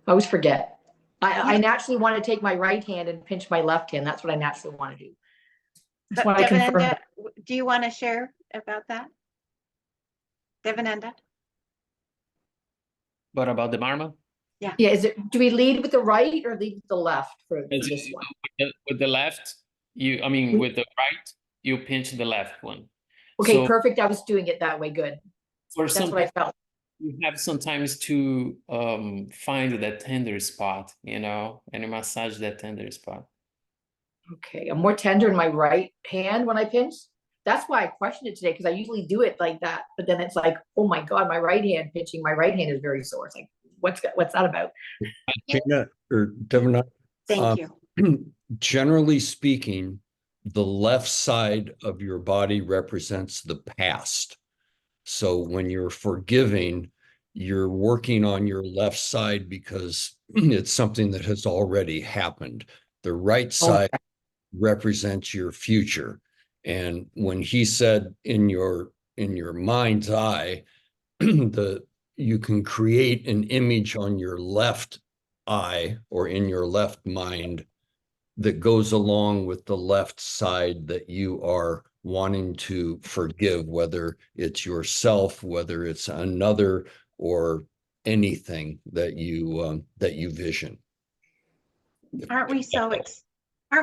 I always forget. I naturally want to take my right hand and pinch my left hand. That's what I naturally want to do. That's why I confirm Devananda, that. do you want to share about that? Devananda? What about the marma? Yeah, do we lead with the right or lead with the left for this one? With the left, with the right, you pinch the left one. Okay, So perfect. I was doing it that way. Good. That's what I felt. You have sometimes to find that tender spot, and you massage that tender spot. Okay, I'm more tender in my right hand when I pinch. that's why I questioned it today, because I usually do it like that, but then it's like, oh my God, my right hand pitching, my right hand is very sore. It's like, what's that about? Jayna or Devananda, Thank you. generally speaking, the left side of your body represents the past. So when you're forgiving, you're working on your left side because it's something that has already happened. The right side represents your future. And when he said in your mind's eye, you can create an image on your left eye or in your left mind that goes along with the left side that you are wanting to forgive, whether it's yourself, whether it's another, or anything that you vision. Aren't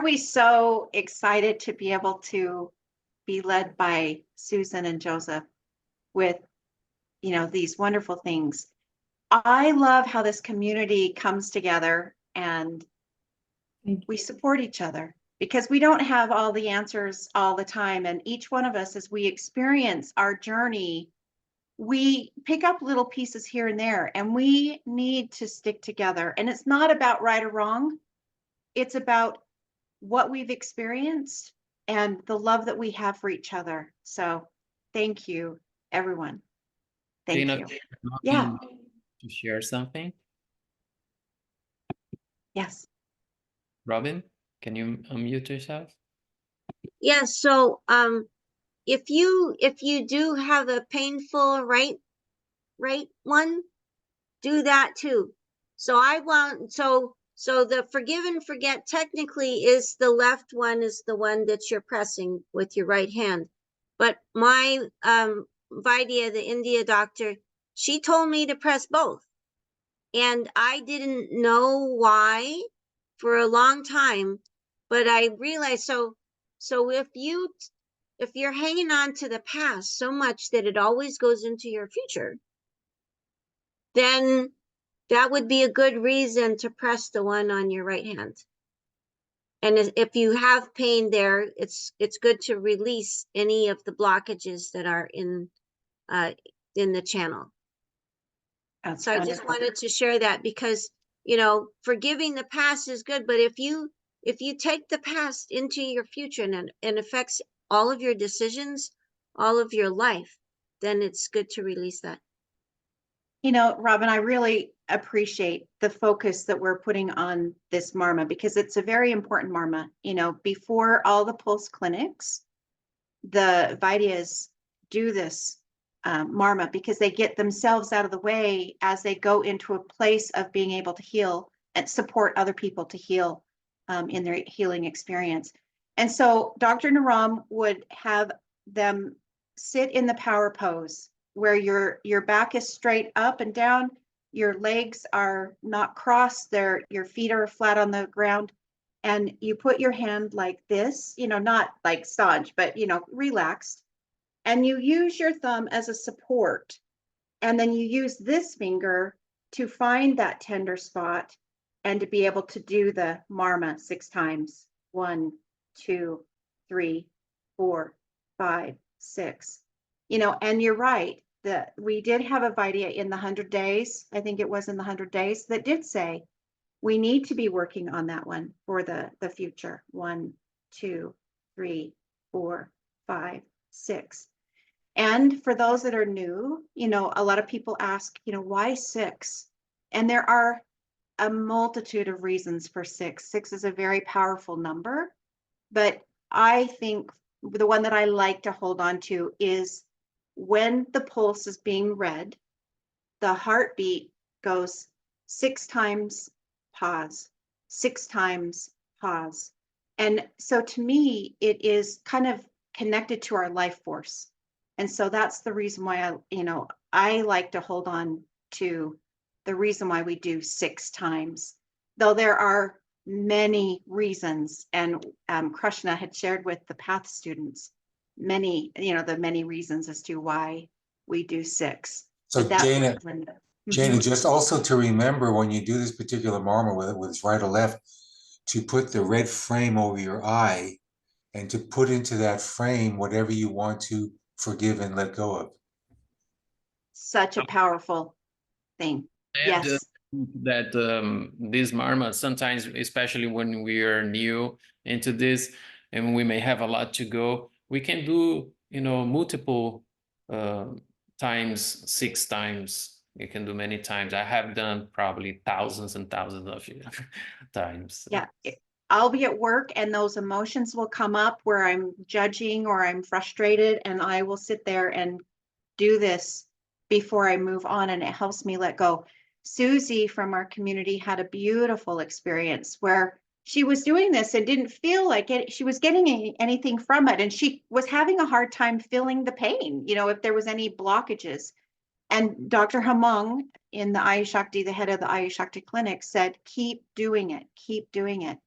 we so excited to be able to be led by Susan and Joseph with, these wonderful things? I love how this community comes together and we support each other, because we don't have all the answers all the time. And each one of us, as we experience our journey, we pick up little pieces here and there, and we need to stick together. And it's not about right or wrong. It's about what we've experienced and the love that we have for each other. So thank you, everyone. Thank Jayna, you. Yeah. to share something. Yes. Robin, can you unmute yourself? Yeah, so if you do have a painful right one, do that too. So so the forgive and forget technically is the left one, is the one that you're pressing with your right hand. But my Vidya, the India doctor, she told me to press both. And I didn't know why for a long time, but I realized so if you're hanging on to the past so much that it always goes into your future, then that would be a good reason to press the one on your right hand. And if you have pain there, it's good to release any of the blockages that are in the channel. That's So I just wanted to share that, because forgiving the past is good, but if you take the past into your future and affects all of your decisions, all of your life, then it's good to release that. Robin, I really appreciate the focus that we're putting on this MARMA, because it's a very important MARMA. Before all the pulse clinics, the Vidyas do this MARMA because they get themselves out of the way as they go into a place of being able to heal and support other people to heal in their healing experience. And so Dr. Naram would have them sit in the power pose, where your back is straight up and down, your legs are not crossed, your feet are flat on the ground, and you put your hand like this, not like staunch, but relaxed, and you use your thumb as a support, and then you use this finger to find that tender spot and to be able to do the MARMA 6 times. 1, 2, 3, 4, 5, 6. And you're right that we did have a Vidya in the 100 days. I think it was in the 100 days that did say we need to be working on that one for the future. 1, 2, 3, 4, 5, 6. And for those that are new, a lot of people ask, why 6? And there are a multitude of reasons for 6. 6 is a very powerful number, but I think the one that I like to hold on to is when the pulse is being read, the heartbeat goes 6 times, pause, 6 times, pause. And so to me, it is kind of connected to our life force. And so that's the reason why I like to hold on to the reason why we do 6 times, though there are many reasons. And Krishna had shared with the PATH students the many reasons as to why we do 6. So Jayna, just also to remember when you do this particular MARMA, whether it's right or left, to put the red frame over your eye and to put into that frame whatever you want to forgive and let go of. Such a powerful thing. And Yes. that these marmas sometimes, especially when we are new into this and we may have a lot to go, we can do, multiple times, 6 times. You can do many times. I have done probably thousands and thousands of times. Yeah. I'll be at work and those emotions will come up where I'm judging or I'm frustrated, and I will sit there and do this before I move on, and it helps me let go. Susie from our community had a beautiful experience where she was doing this and didn't feel like she was getting anything from it. And she was having a hard time feeling the pain, if there was any blockages. And Dr. Hamong in the Ayush Shakti, the head of the Ayush Shakti clinic, said, keep doing it, keep doing it.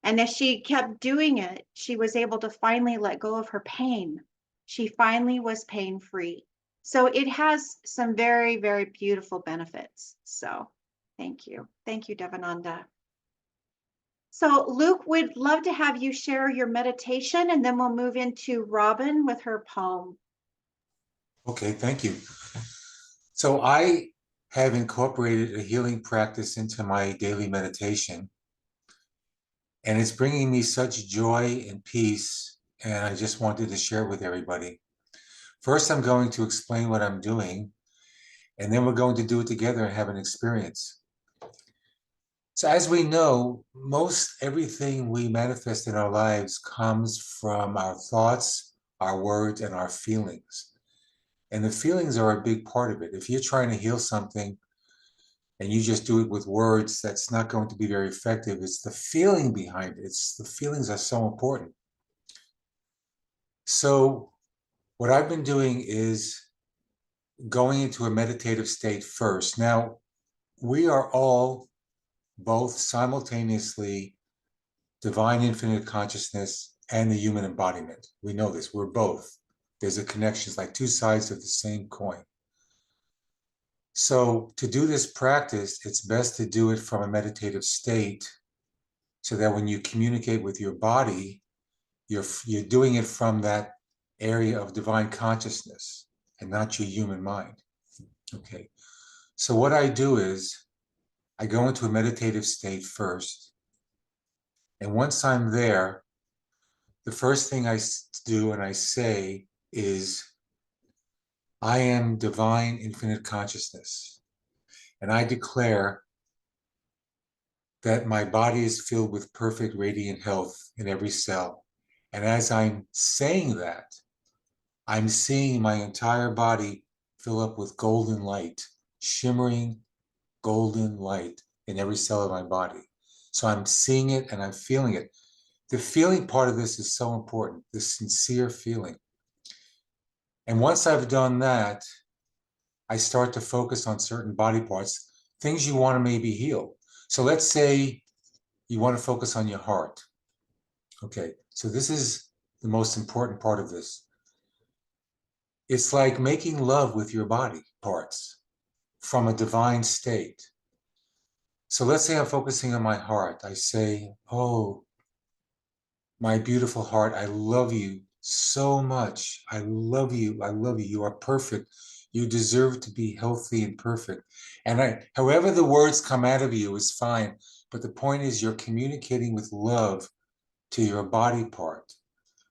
And as she kept doing it, she was able to finally let go of her pain. She finally was pain-free. So it has some very, very beautiful benefits. So thank you. Thank you, Devananda. So Luke, we'd love to have you share your meditation, and then we'll move into Robin with her poem. Okay, thank you. So I have incorporated a healing practice into my daily meditation, and it's bringing me such joy and peace, and I just wanted to share it with everybody. First, I'm going to explain what I'm doing, and then we're going to do it together and have an experience. So as we know, most everything we manifest in our lives comes from our thoughts, our words, and our feelings. And the feelings are a big part of it. If you're trying to heal something and you just do it with words, that's not going to be very effective. It's the feeling behind it. The feelings are so important. So what I've been doing is going into a meditative state first. Now, we are all both simultaneously divine infinite consciousness and the human embodiment. We know this, we're both. There's a connection, it's like two sides of the same coin. So to do this practice, it's best to do it from a meditative state so that when you communicate with your body, you're doing it from that area of divine consciousness and not your human mind. Okay. So what I do is I go into a meditative state first. And once I'm there, the first thing I do and I say is, I am divine infinite consciousness. And I declare that my body is filled with perfect radiant health in every cell. And as I'm saying that, I'm seeing my entire body fill up with golden light, shimmering golden light in every cell of my body. So I'm seeing it and I'm feeling it. The feeling part of this is so important, the sincere feeling. And once I've done that, I start to focus on certain body parts, things you want to maybe heal. So let's say you want to focus on your heart. Okay, so this is the most important part of this. It's like making love with your body parts from a divine state. So let's say I'm focusing on my heart. I say, oh, my beautiful heart, I love you so much. I love you. I love you. You are perfect. You deserve to be healthy and perfect. And however the words come out of you is fine. But the point is you're communicating with love to your body part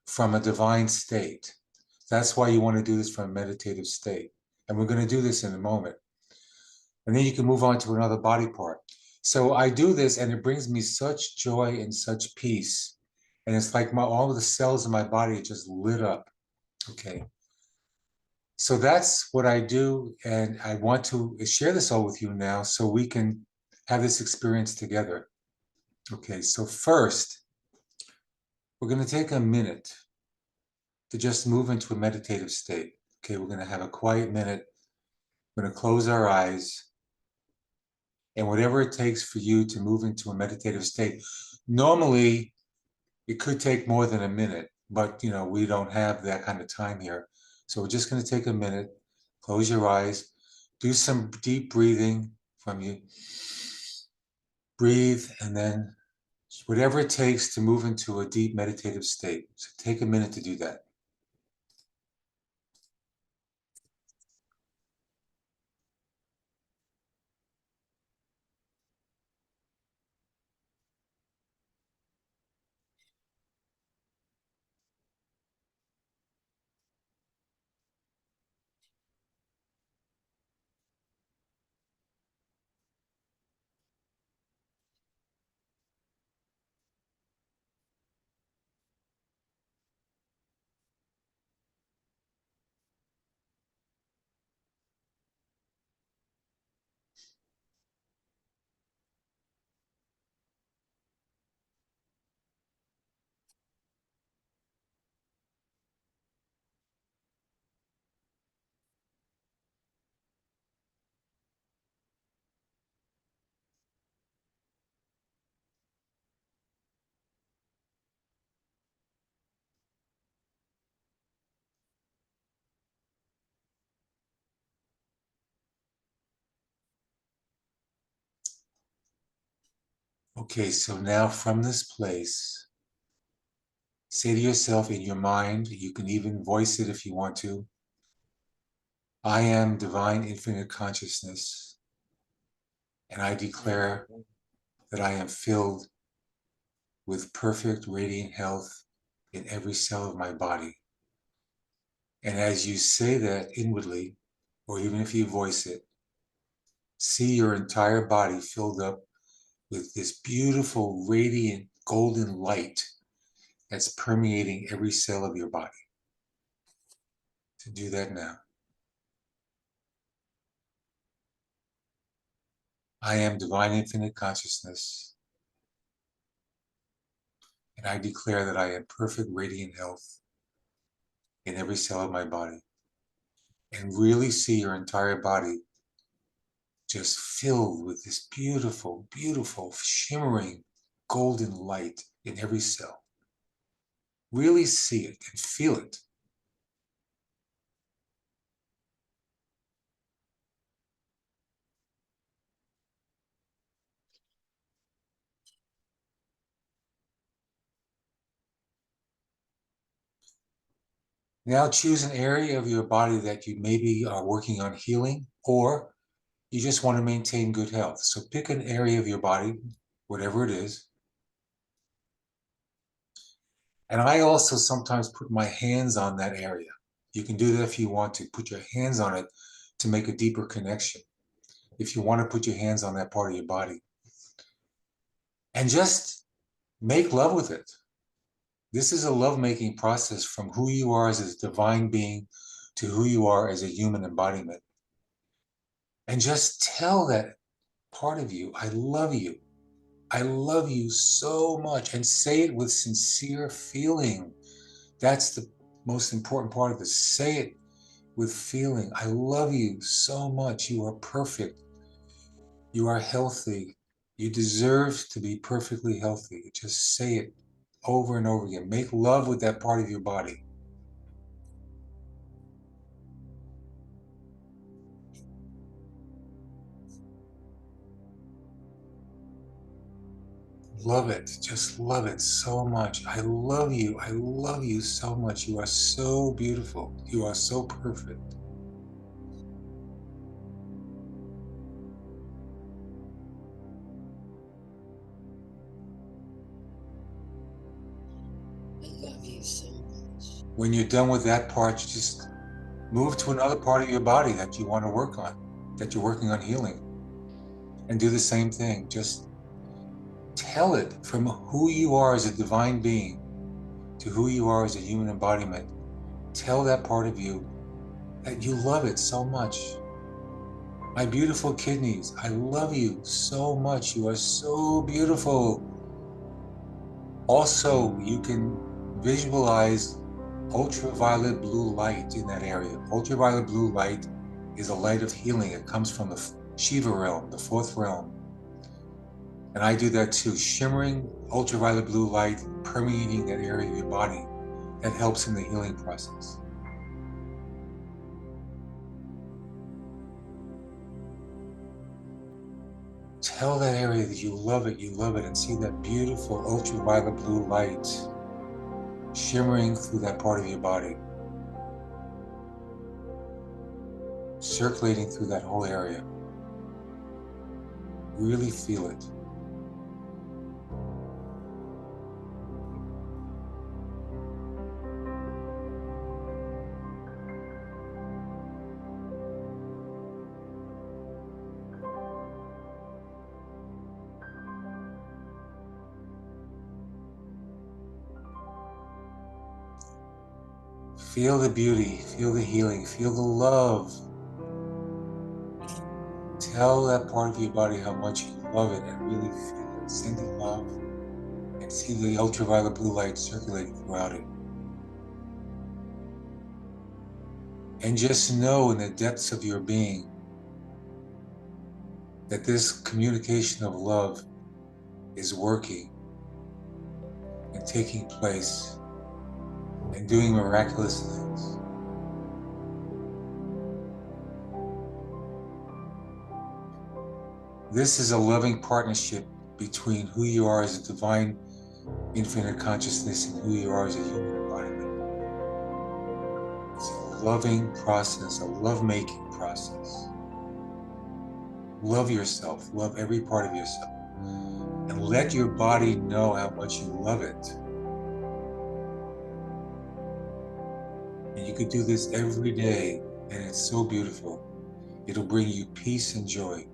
from a divine state. That's why you want to do this from a meditative state. And we're going to do this in a moment. And then you can move on to another body part. So I do this and it brings me such joy and such peace. And it's like all of the cells in my body just lit up. Okay. So that's what I do. And I want to share this all with you now so we can have this experience together. Okay. So first, we're going to take a minute to just move into a meditative state. Okay. We're going to have a quiet minute. We're going to close our eyes. And whatever it takes for you to move into a meditative state. Normally, it could take more than a minute, but we don't have that kind of time here. So we're just going to take a minute, close your eyes, do some deep breathing from you. Breathe and then whatever it takes to move into a deep meditative state. So take a minute to do that. Okay, so now from this place, say to yourself in your mind, you can even voice it if you want to, I am divine infinite consciousness, and I declare that I am filled with perfect radiant health in every cell of my body. And as you say that inwardly, or even if you voice it, see your entire body filled up with this beautiful, radiant, golden light that's permeating every cell of your body. So do that now. I am divine infinite consciousness, and I declare that I am perfect radiant health in every cell of my body. And really see your entire body just filled with this beautiful, beautiful, shimmering golden light in every cell. Really see it and feel it. Now choose an area of your body that you maybe are working on healing, or you just want to maintain good health. So pick an area of your body, whatever it is. And I also sometimes put my hands on that area. You can do that if you want to. Put your hands on it to make a deeper connection. If you want to put your hands on that part of your body. And just make love with it. This is a lovemaking process from who you are as a divine being to who you are as a human embodiment. And just tell that part of you, I love you. I love you so much. And say it with sincere feeling. That's the most important part of this. Say it with feeling. I love you so much. You are perfect. You are healthy. You deserve to be perfectly healthy. Just say it over and over again. Make love with that part of your body. Love it. Just love it so much. I love you. I love you so much. You are so beautiful. You are so perfect. I love you so much. When you're done with that part, you just move to another part of your body that you want to work on, that you're working on healing. And do the same thing. Just tell it from who you are as a divine being to who you are as a human embodiment. Tell that part of you that you love it so much. My beautiful kidneys, I love you so much. You are so beautiful. Also, you can visualize ultraviolet blue light in that area. Ultraviolet blue light is a light of healing. It comes from the Shiva realm, the fourth realm. And I do that too. Shimmering ultraviolet blue light permeating that area of your body. That helps in the healing process. Tell that area that you love it, and see that beautiful ultraviolet blue light shimmering through that part of your body, circulating through that whole area. Really feel it. Feel the beauty, feel the healing, feel the love. Tell that part of your body how much you love it and really feel it. Send it love and see the ultraviolet blue light circulating throughout it. And just know in the depths of your being that this communication of love is working and taking place and doing miraculous things. This is a loving partnership between who you are as a divine infinite consciousness and who you are as a human embodiment. It's a loving process, a love-making process. Love yourself, love every part of yourself, and let your body know how much you love it. And you could do this every day, and it's so beautiful. It'll bring you peace and joy.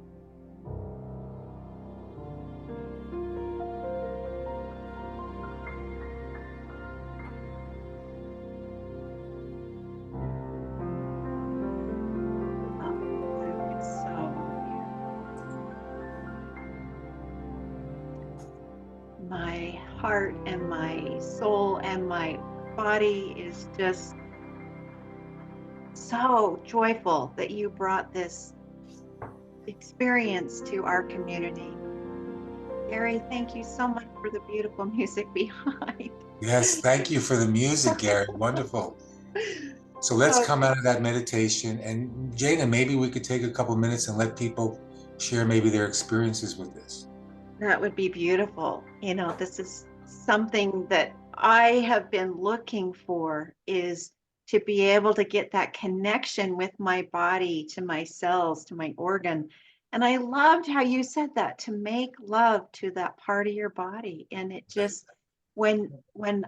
My heart and my soul and my body is just so joyful that you brought this experience to our community. Gary, thank you so much for the beautiful music behind. Yes, thank you for the music, Gary. Wonderful. So let's come out of that meditation. And Jayna, maybe we could take a couple minutes and let people share maybe their experiences with this. That would be beautiful. You know, this is something that I have been looking for, is to be able to get that connection with my body, to my cells, to my organ. And I loved how you said that, to make love to that part of your body. And it just, when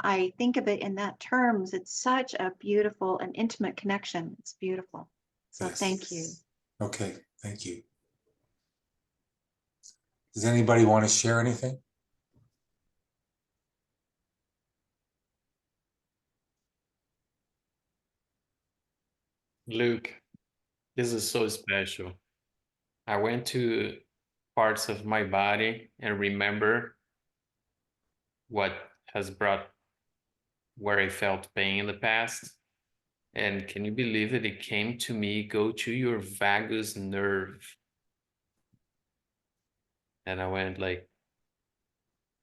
I think of it in that terms, it's such a beautiful and intimate connection. It's beautiful. So Yes. thank you. Okay, thank you. Does anybody want to share anything? Luke, this is so special. I went to parts of my body and remember what has brought where I felt pain in the past. And can you believe it? It came to me, go to your vagus nerve. And I went like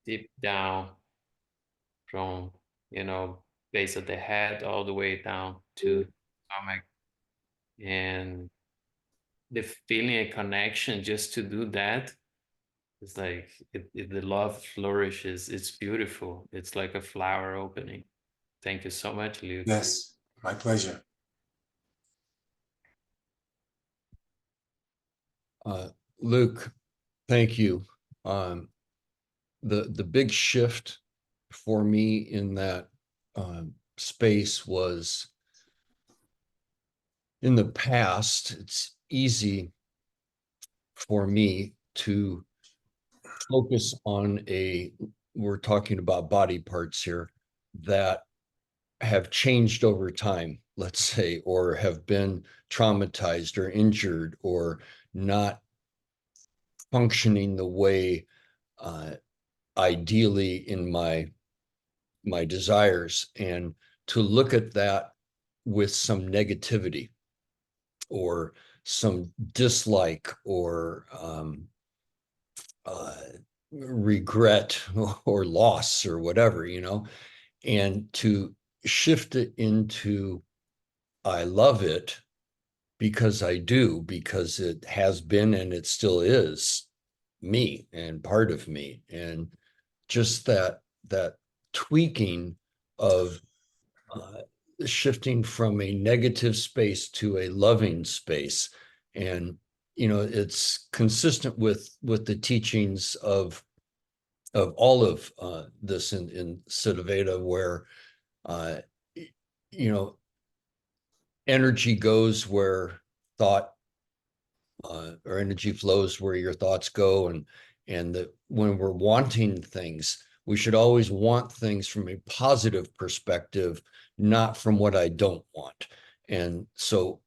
deep down from, base of the head all the way down to stomach. And the feeling a connection just to do that, it's like the love flourishes. It's beautiful. It's like a flower opening. Thank you so much, Luke. Yes, my pleasure. Luke, thank you. The big shift for me in that space was, in the past, it's easy for me to focus on we're talking about body parts here that have changed over time, let's say, or have been traumatized or injured or not functioning the way ideally in my desires, and to look at that with some negativity or some dislike or regret or loss or whatever, and to shift it into I love it because I do, because it has been and it still is me and part of me. And just that tweaking of shifting from a negative space to a loving space. And, it's consistent with the teachings of all of this in Siddhaveda, where, energy goes where thought or energy flows where your thoughts go. And that when we're wanting things, we should always want things from a positive perspective, not from what I don't want. And so,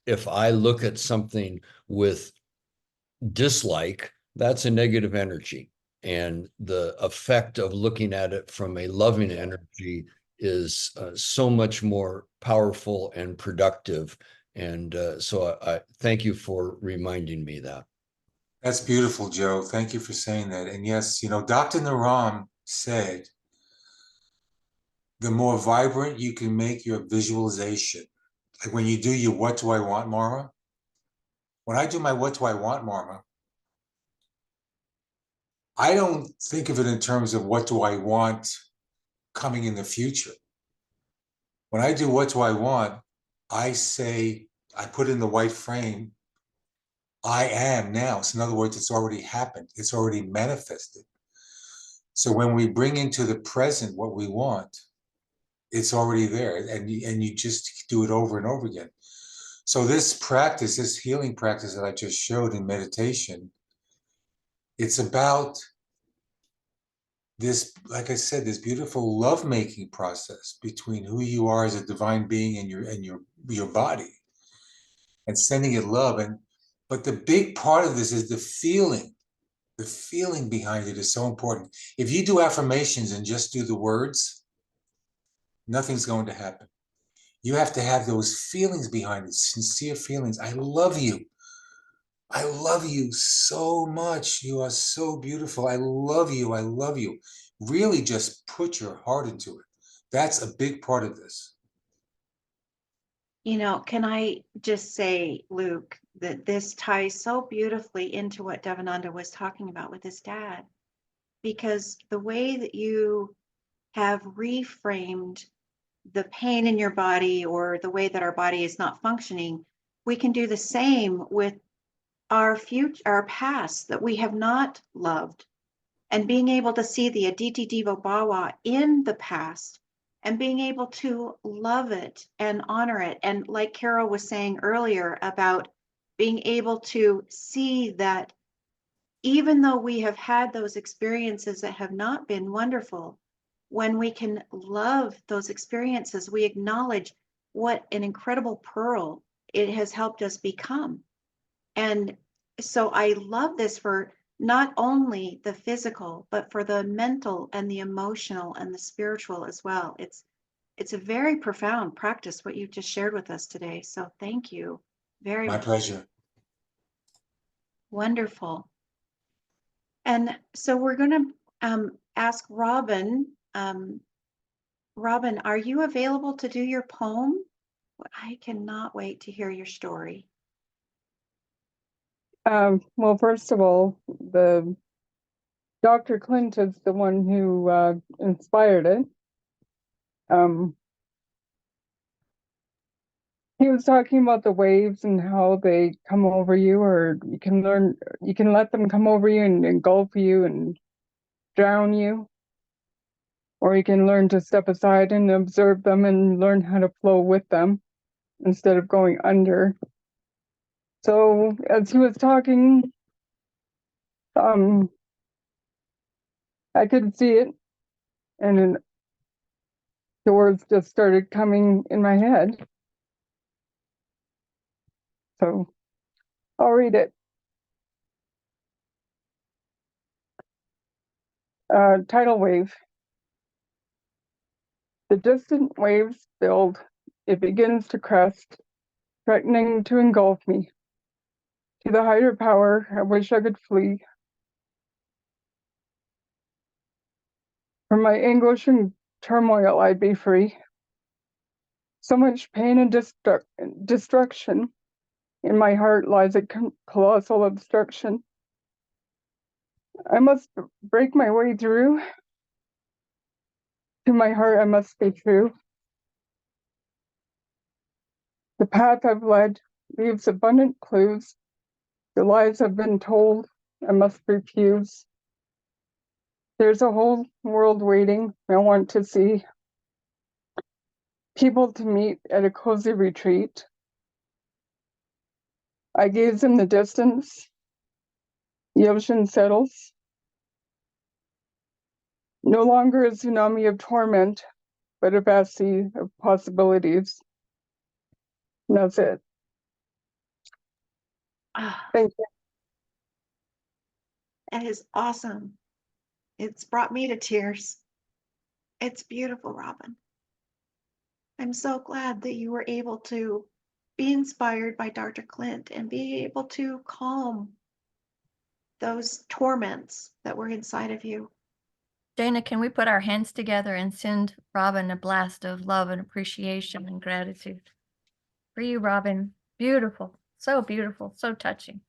if I look at something with dislike, that's a negative energy. And the effect of looking at it from a loving energy is so much more powerful and productive. And so I thank you for reminding me that. That's beautiful, Joe. Thank you for saying that. And yes, Dr. Naram said, the more vibrant you can make your visualization, like when you do your what do I want, Marma? When I do my what do I want, Marma, I don't think of it in terms of what do I want coming in the future. When I do what do I want, I say, I put in the white frame, I am now. So in other words, it's already happened. It's already manifested. So when we bring into the present what we want, it's already there. And you just do it over and over again. So this practice, this healing practice that I just showed in meditation, it's about this, like I said, this beautiful lovemaking process between who you are as a divine being and your body, and sending it love. But the big part of this is the feeling. The feeling behind it is so important. If you do affirmations and just do the words, nothing's going to happen. You have to have those feelings behind it, sincere feelings. I love you. I love you so much. You are so beautiful. I love you. I love you. Really just put your heart into it. That's a big part of this. Can I just say, Luke, that this ties so beautifully into what Devananda was talking about with his dad, because the way that you have reframed the pain in your body or the way that our body is not functioning, we can do the same with our future, our past that we have not loved, and being able to see the Aditi Devo Bhava in the past and being able to love it and honor it. And like Carol was saying earlier about being able to see that even though we have had those experiences that have not been wonderful, when we can love those experiences, we acknowledge what an incredible pearl it has helped us become. And so I love this for not only the physical, but for the mental and the emotional and the spiritual as well. It's a very profound practice, what you just shared with us today. So thank you very My much. pleasure. Wonderful. And so we're going to ask Robin. Robin, are you available to do your poem? I cannot wait to hear your story. Well, first of all, the Dr. Clint is the one who inspired it. He was talking about the waves and how they come over you, or you can let them come over you and engulf you and drown you, or you can learn to step aside and observe them and learn how to flow with them instead of going under. So as he was talking, I could see it, and then the words just started coming in my head. So I'll read it. Tidal wave. The distant waves build. It begins to crest, threatening to engulf me. To the higher power, I wish I could flee. From my anguish and turmoil, I'd be free. So much pain and destruction. In my heart lies a colossal obstruction. I must break my way through. To my heart, I must be true. The path I've led leaves abundant clues. The lies I've been told, I must refuse. There's a whole world waiting I want to see. People to meet at a cozy retreat. I gaze in the distance. The ocean settles. No longer a tsunami of torment, but a vast sea of possibilities. And that's it. Ah, Thank you. that is awesome. It's brought me to tears. It's beautiful, Robin. I'm so glad that you were able to be inspired by Dr. Clint and be able to calm those torments that were inside of you. Jayna, can we put our hands together and send Robin a blast of love and appreciation and gratitude? For you, Robin. Beautiful. So beautiful. So touching.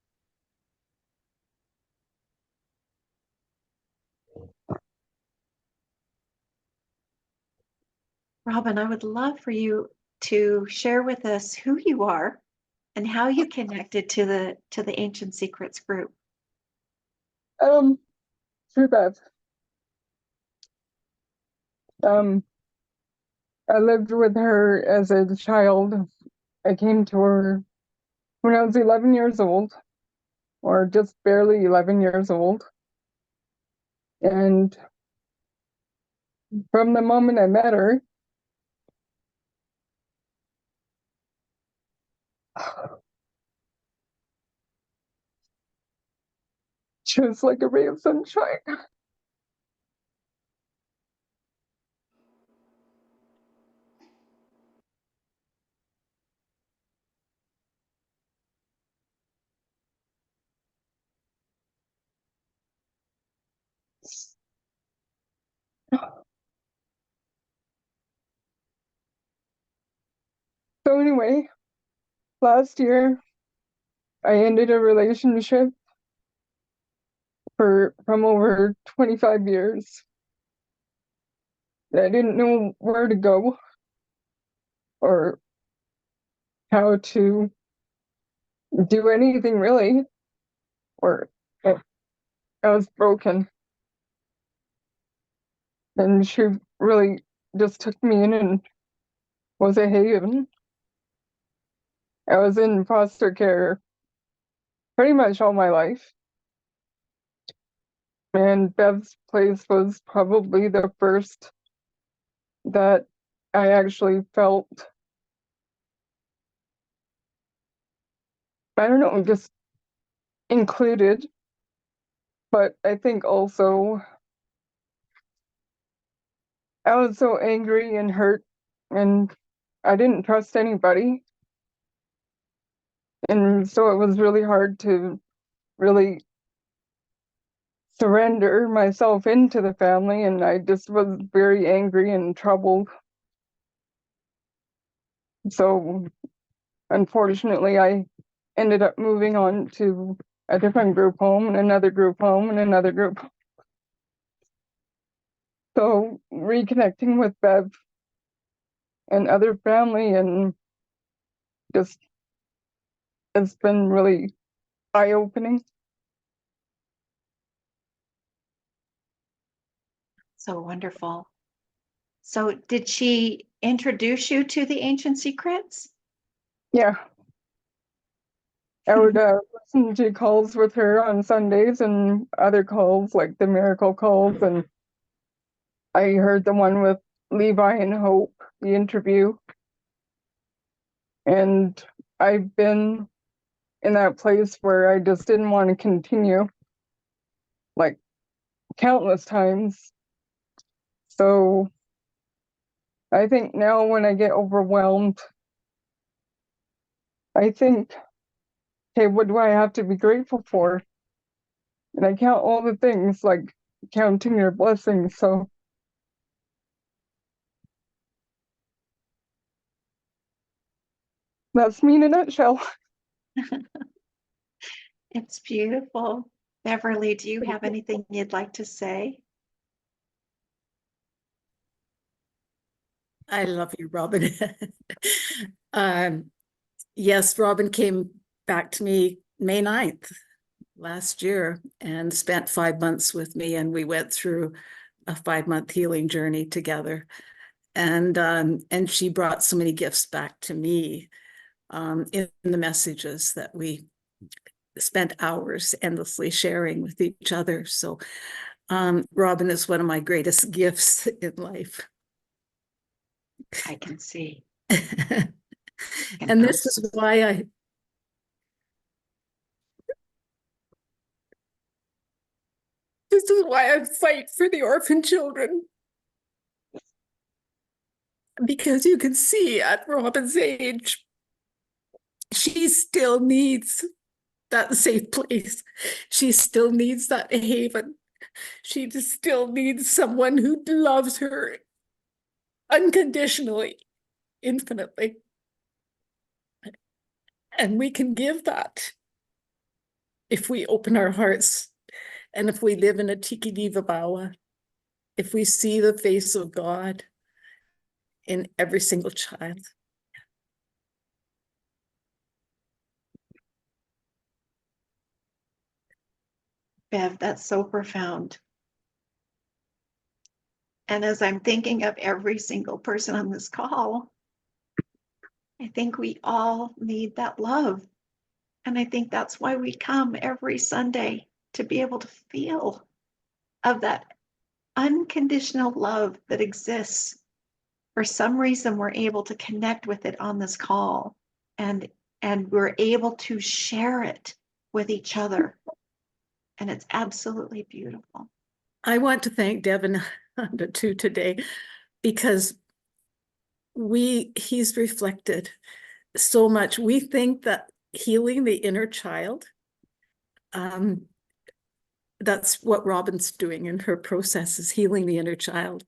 Robin, I would love for you to share with us who you are and how you connected to the Ancient Secrets group. True Beth. I lived with her as a child. I came to her when I was 11 years old, or just barely 11 years old. And from the moment I met her, she was like a ray of sunshine. So anyway, last year I ended a relationship from over 25 years. I didn't know where to go or how to do anything really, or I was broken. And she really just took me in and was a haven. I was in foster care pretty much all my life. And Bev's place was probably the first that I actually felt, I don't know, just included. But I think also I was so angry and hurt, and I didn't trust anybody. And so it was really hard to really surrender myself into the family, and I just was very angry and troubled. So unfortunately, I ended up moving on to a different group home and another group home and another group. So reconnecting with Bev and other family, and just it's been really eye-opening. So wonderful. So did she introduce you to the Ancient Secrets? Yeah. I would listen to calls with her on Sundays and other calls like the miracle calls, and I heard the one with Levi and Hope, the interview. And I've been in that place where I just didn't want to continue, like countless times. So I think now when I get overwhelmed, I think, hey, what do I have to be grateful for? And I count all the things, like counting your blessings. So that's me in a nutshell. It's beautiful. Beverly, do you have anything you'd like to say? I love you, Robin. Yes, Robin came back to me May 9th last year and spent 5 months with me, and we went through a 5-month healing journey together. And she brought so many gifts back to me in the messages that we spent hours endlessly sharing with each other. So Robin is one of my greatest gifts in life. I can see. And this is why I fight for the orphan children. Because you can see at Robin's age, she still needs that safe place. She still needs that haven. She just still needs someone who loves her unconditionally, infinitely. And we can give that if we open our hearts and if we live in a Tiki Diva Bawa, if we see the face of God in every single child. Bev, that's so profound. And as I'm thinking of every single person on this call, I think we all need that love. And I think that's why we come every Sunday, to be able to feel of that unconditional love that exists. For some reason, we're able to connect with it on this call, and we're able to share it with each other. And it's absolutely beautiful. I want to thank Devananda too today, because he's reflected so much. We think that healing the inner child, that's what Robin's doing in her process, is healing the inner child.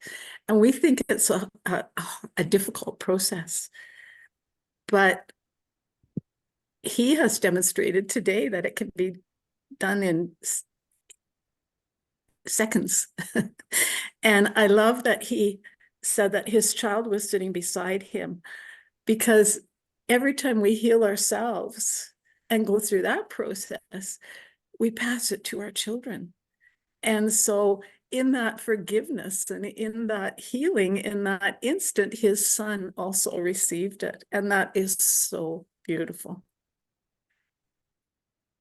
And we think it's a difficult process. But he has demonstrated today that it can be done in seconds. And I love that he said that his child was sitting beside him, because every time we heal ourselves and go through that process, we pass it to our children. And so in that forgiveness and in that healing, in that instant, his son also received it. And that is so beautiful.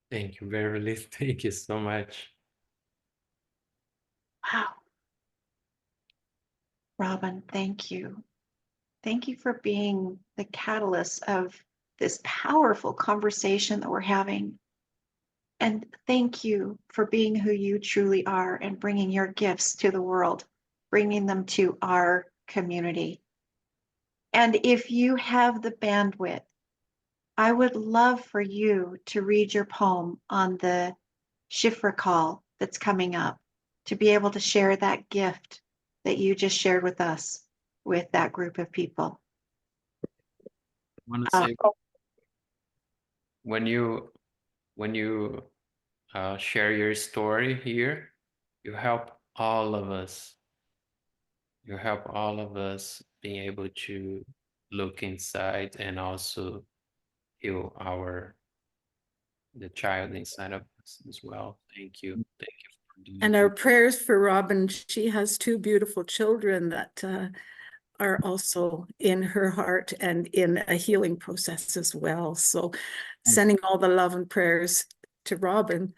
Thank you, Beverly. Thank you so much. Wow. Robin, thank you. Thank you for being the catalyst of this powerful conversation that we're having. And thank you for being who you truly are and bringing your gifts to the world, bringing them to our community. And if you have the bandwidth, I would love for you to read your poem on the Shifra call that's coming up, to be able to share that gift that you just shared with us, with that group of people. I want to say, when you share your story here, you help all of us. You help all of us being able to look inside and also heal the child inside of us as well. Thank you. Thank you for doing And our prayers for Robin. She has 2 beautiful children that are also in her heart and in a healing process as well. So sending all the love and prayers to Robin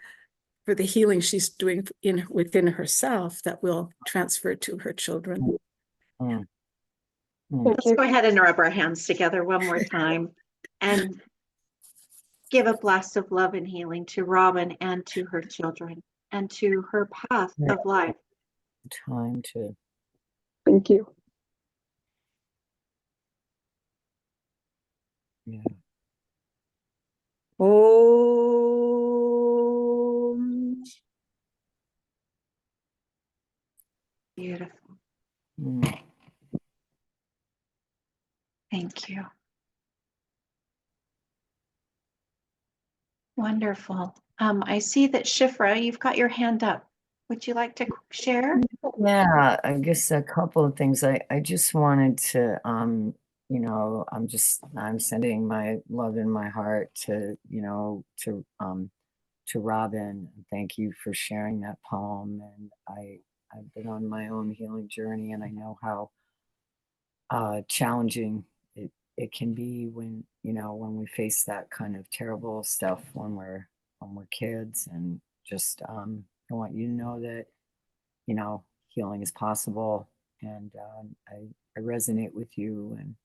for the healing she's doing within herself that will transfer to her children. Let's go ahead and rub our hands together one more time and give a blast of love and healing to Robin and to her children and to her path of life. Time to. Thank you. Yeah. Oh, beautiful. Thank you. Wonderful. I see that Shifra, you've got your hand up. Would you like to share? Yeah, I guess a couple of things. I just wanted to, I'm sending my love in my heart to, to Robin. Thank you for sharing that poem. And I've been on my own healing journey, and I know how challenging it can be when, when we face that kind of terrible stuff when we're kids. And just I want you to know that, healing is possible. And I resonate with you. And,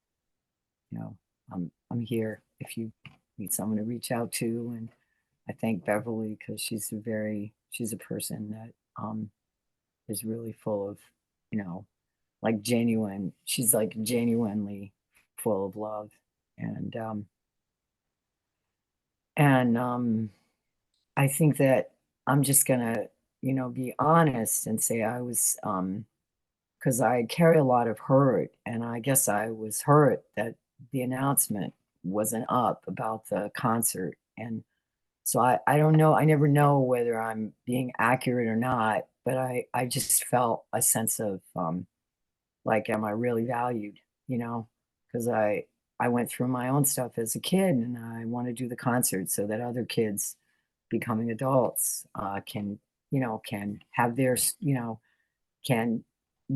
I'm here if you need someone to reach out to. And I thank Beverly because she's a person that is really full of, like she's like genuinely full of love. And I think that I'm just gonna, be honest and say I was because I carry a lot of hurt, and I guess I was hurt that the announcement wasn't up about the concert. And so I don't know, I never know whether I'm being accurate or not, but I just felt a sense of like, am I really valued? Because I went through my own stuff as a kid, and I want to do the concert so that other kids becoming adults can have their, can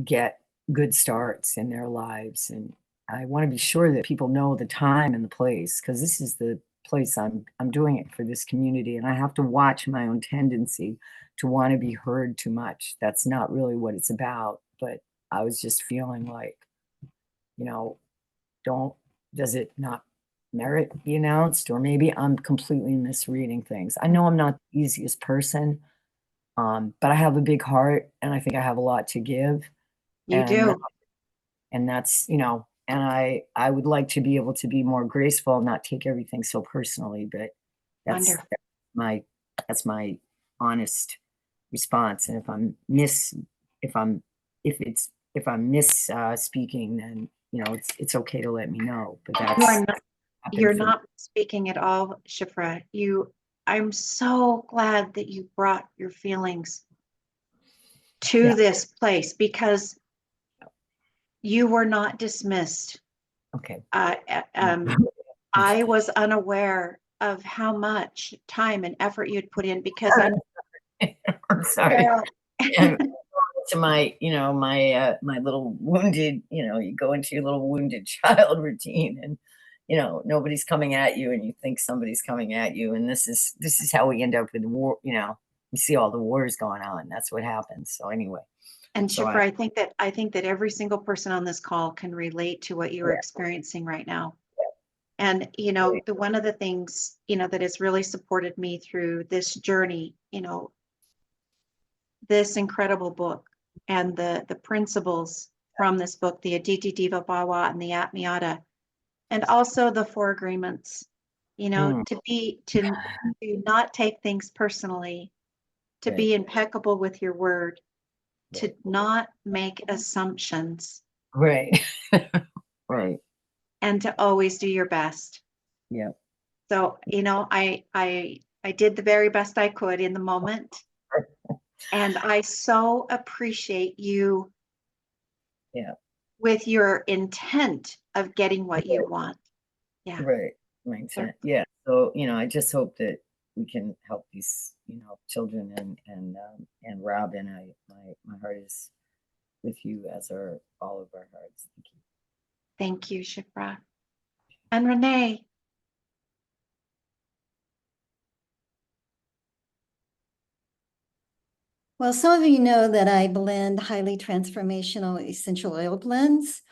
get good starts in their lives. And I want to be sure that people know the time and the place, because this is the place I'm doing it for, this community. And I have to watch my own tendency to want to be heard too much. That's not really what it's about. But I was just feeling like, does it not merit be announced? Or maybe I'm completely misreading things. I know I'm not the easiest person, but I have a big heart, and I think I have a lot to give. You do. And that's, and I would like to be able to be more graceful and not take everything so personally. But that's Wonderful. that's my honest response. And if I'm miss speaking, then it's okay to let me know. But You're not speaking at all, Shifra. I'm so glad that you brought your feelings to this place, because you were not dismissed. Okay. I was unaware of how much time and effort you'd put in, because I'm sorry. To my, my little wounded, you go into your little wounded child routine, and nobody's coming at you, and you think somebody's coming at you, and this is how we end up with war. We see all the wars going on. That's what happens. So anyway. And Shifra, I think that every single person on this call can relate to what you're experiencing right now. And one of the things that has really supported me through this journey, this incredible book, and the principles from this book, the Aditi Diva Bhava and the Atmiyata, and also the 4 agreements, to not take things personally, to be impeccable with your word, to not make assumptions. Right. Right. And to always do your best. Yeah. So, I did the very best I could in the moment. And I so appreciate you with your intent of getting what you want. Yeah. Right. My intent. Yeah. So, I just hope that we can help these, children, and Robin. My heart is with you, as are all of our hearts. Thank you. Thank you, Shifra. And Renee. Well, some of you know that I blend highly transformational essential oil blends.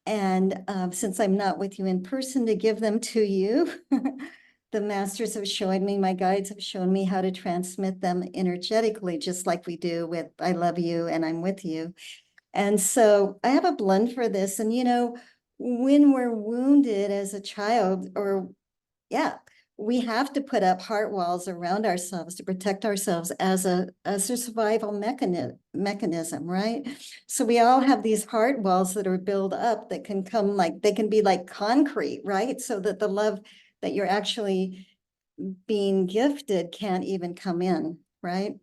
And since I'm not with you in person to give them to you, the masters have shown me, my guides have shown me how to transmit them energetically, just like we do with I love you and I'm with you. And so I have a blend for this. And, when we're wounded as a child, we have to put up heart walls around ourselves to protect ourselves as a survival mechanism, right? So we all have these heart walls that are built up that can come they can be like concrete, right? So that the love that you're actually being gifted can't even come in, right?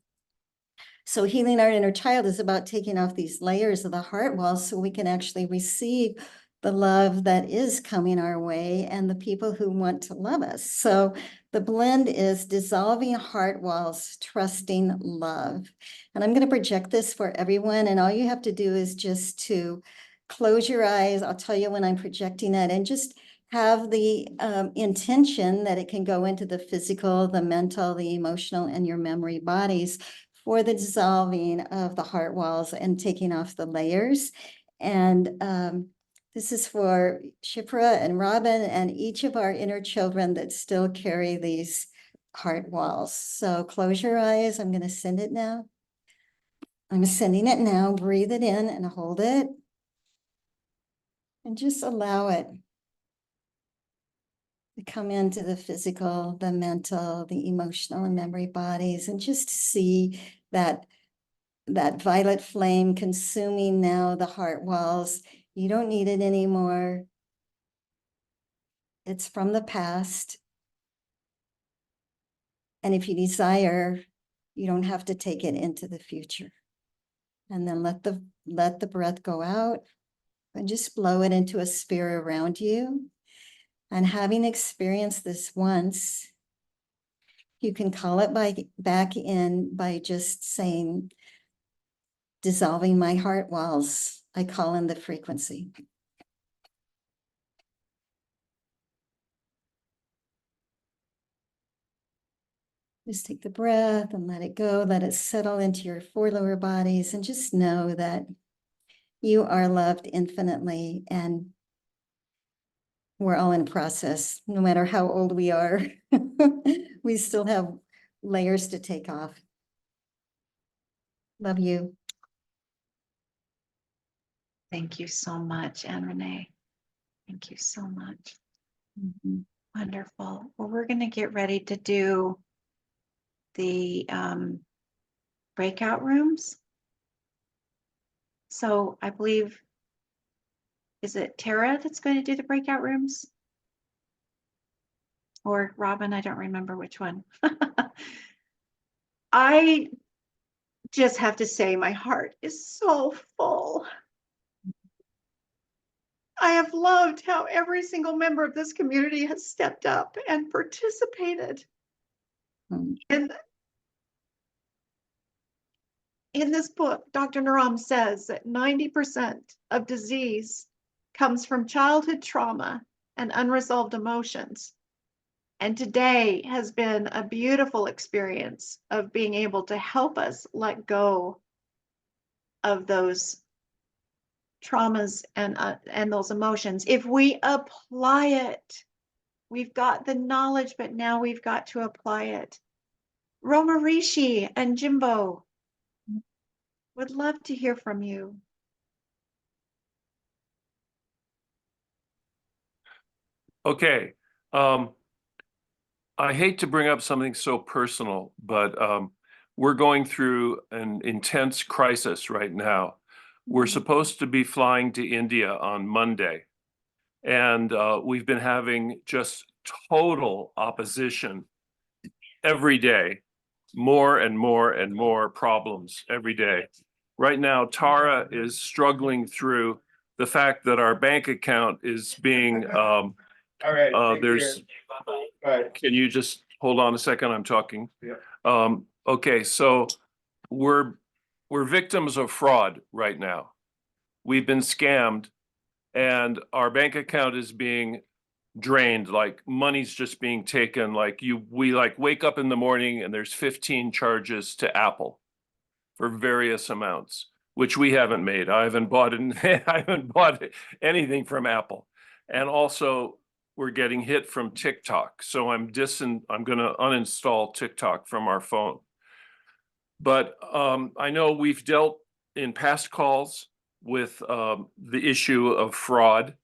So healing our inner child is about taking off these layers of the heart walls so we can actually receive the love that is coming our way and the people who want to love us. So the blend is dissolving heart walls, trusting love. And I'm going to project this for everyone. And all you have to do is just to close your eyes. I'll tell you when I'm projecting it, and just have the intention that it can go into the physical, the mental, the emotional, and your memory bodies for the dissolving of the heart walls and taking off the layers. And this is for Shipra and Robin and each of our inner children that still carry these heart walls. So close your eyes. I'm going to send it now. I'm sending it now. Breathe it in and hold it. And just allow it to come into the physical, the mental, the emotional, and memory bodies, and just see that violet flame consuming now the heart walls. You don't need it anymore. It's from the past. And if you desire, you don't have to take it into the future. And then let the breath go out and just blow it into a sphere around you. And having experienced this once, you can call it back in by just saying, dissolving my heart walls. I call in the frequency. Just take the breath and let it go. Let it settle into your four lower bodies, and just know that you are loved infinitely, and we're all in process. No matter how old we are, we still have layers to take off. Love you. Thank you so much, Anne Renee. Thank you so much. Wonderful. Well, we're going to get ready to do the breakout rooms. So I believe, is it Tara that's going to do the breakout rooms? Or Robin? I don't remember which one. I just have to say my heart is so full. I have loved how every single member of this community has stepped up and participated. And in this book, Dr. Naram says that 90% of disease comes from childhood trauma and unresolved emotions. And today has been a beautiful experience of being able to help us let go of those traumas and those emotions. If we apply it, we've got the knowledge, but now we've got to apply it. Roma Rishi and Jimbo, would love to hear from you. Okay. I hate to bring up something so personal, but we're going through an intense crisis right now. We're supposed to be flying to India on Monday, and we've been having just total opposition every day, more and more and more problems every day. Right now, Tara is struggling through the fact that our bank account is being All right. there's can you just hold on a second? I'm talking. Yeah. Okay, so we're victims of fraud right now. We've been scammed, and our bank account is being drained, like money's just being taken. We wake up in the morning and there's 15 charges to Apple for various amounts, which we haven't made. I haven't bought anything from Apple. And also we're getting hit from TikTok. So I'm going to uninstall TikTok from our phone. But I know we've dealt in past calls with the issue of fraud,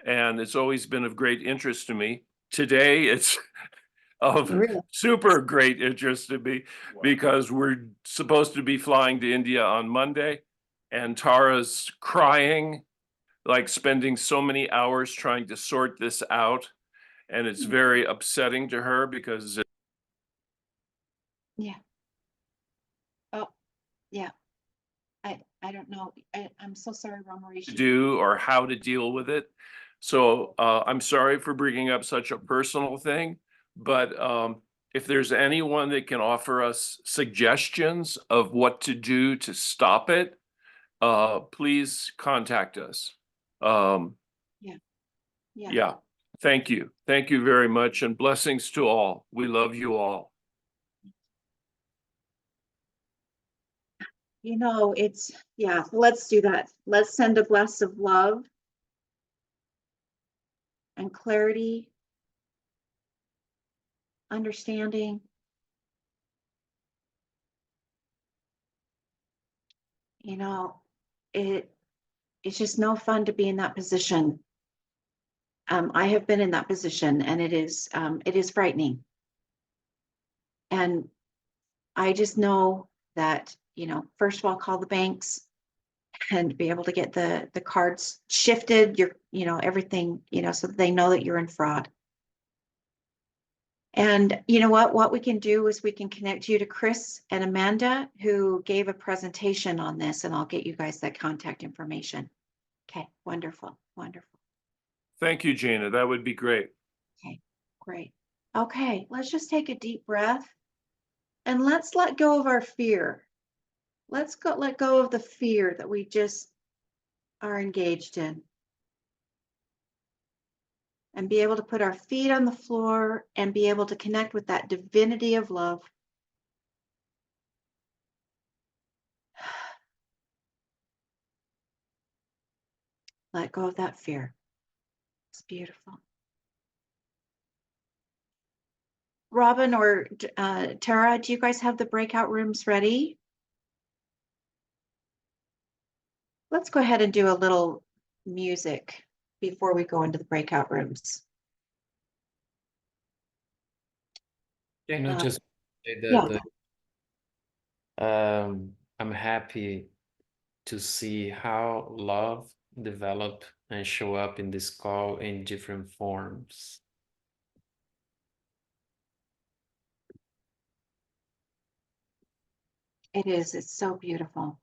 and it's always been of great interest to me. Today, it's of super great interest to me because we're supposed to be flying to India on Monday, and Tara's crying, like spending so many hours trying to sort this out. And it's very upsetting to her because Yeah. Oh, yeah. I don't know. I'm so sorry, Romery. to do or how to deal with it. So I'm sorry for bringing up such a personal thing, but if there's anyone that can offer us suggestions of what to do to stop it, please contact us. Yeah. Yeah. Thank you. Thank you very much, and blessings to all. We love you all. You know, it's, yeah, let's do that. Let's send a blast of love and clarity, understanding. You know, it's just no fun to be in that position. I have been in that position, and it is frightening. And I just know that, you know, first of all, call the banks and be able to get the cards shifted, you know, everything, you know, so that they know that you're in fraud. And you know what we can do is we can connect you to Chris and Amanda, who gave a presentation on this, and I'll get you guys that contact information. Okay, wonderful, wonderful. Thank you, Jayna. That would be great. Okay, great. Okay, let's just take a deep breath and let's let go of our fear. Let's let go of the fear that we just are engaged in. And be able to put our feet on the floor and be able to connect with that divinity of love. Let go of that fear. It's beautiful. Robin or Tara, do you guys have the breakout rooms ready? Let's go ahead and do a little music before we go into the breakout rooms. Just say yeah. that I'm happy to see how love develop and show up in this call in different forms. It is. It's so beautiful.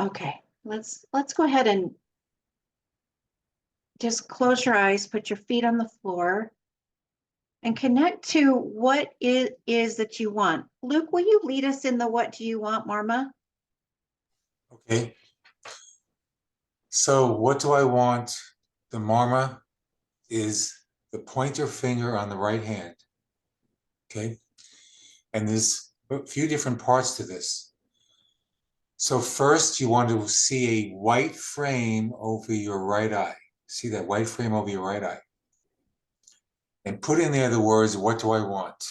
Okay, let's go ahead and just close your eyes, put your feet on the floor, and connect to what it is that you want. Luke, will you lead us in the what do you want, Marma? Okay. So what do I want? The Marma is the pointer finger on the right hand. Okay. And there's a few different parts to this. So first you want to see a white frame over your right eye. See that white frame over your right eye. And put in there the words, what do I want?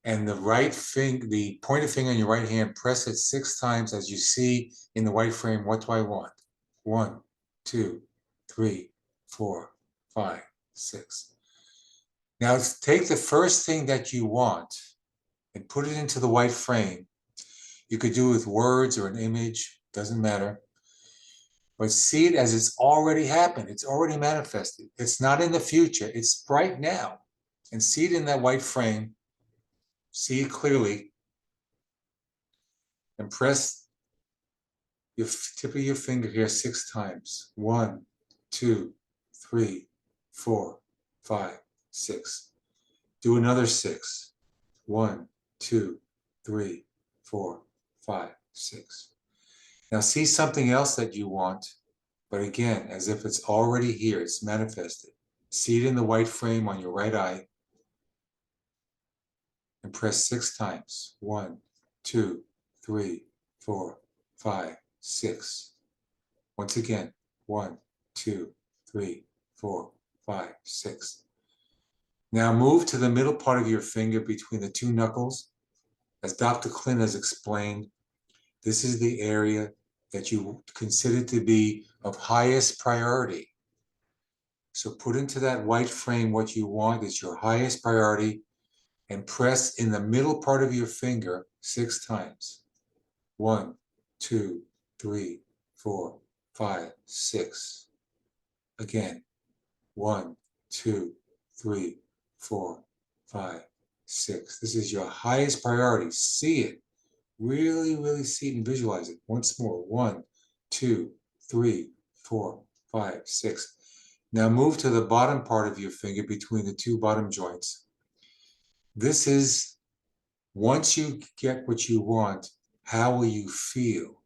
And the right finger, the pointer finger on your right hand, press it 6 times as you see in the white frame, what do I want? 1, 2, 3, 4, 5, 6. Now take the first thing that you want and put it into the white frame. You could do it with words or an image, doesn't matter. But see it as it's already happened. It's already manifested. It's not in the future. It's right now. And see it in that white frame. See it clearly. And press your tip of your finger here 6 times. 1, 2, 3, 4, 5, 6. Do another 6. 1, 2, 3, 4, 5, 6. Now see something else that you want, but again, as if it's already here, it's manifested. See it in the white frame on your right eye and press 6 times. 1, 2, 3, 4, 5, 6. Once again, 1, 2, 3, 4, 5, 6. Now move to the middle part of your finger between the 2 knuckles. As Dr. Clint has explained, this is the area that you consider to be of highest priority. So put into that white frame what you want is your highest priority and press in the middle part of your finger 6 times. 1, 2, 3, 4, 5, 6. Again. 1, 2, 3, 4, 5, 6. This is your highest priority. See it. Really, really see it and visualize it. Once more. 1, 2, 3, 4, 5, 6. Now move to the bottom part of your finger between the two bottom joints. This is, once you get what you want, how will you feel?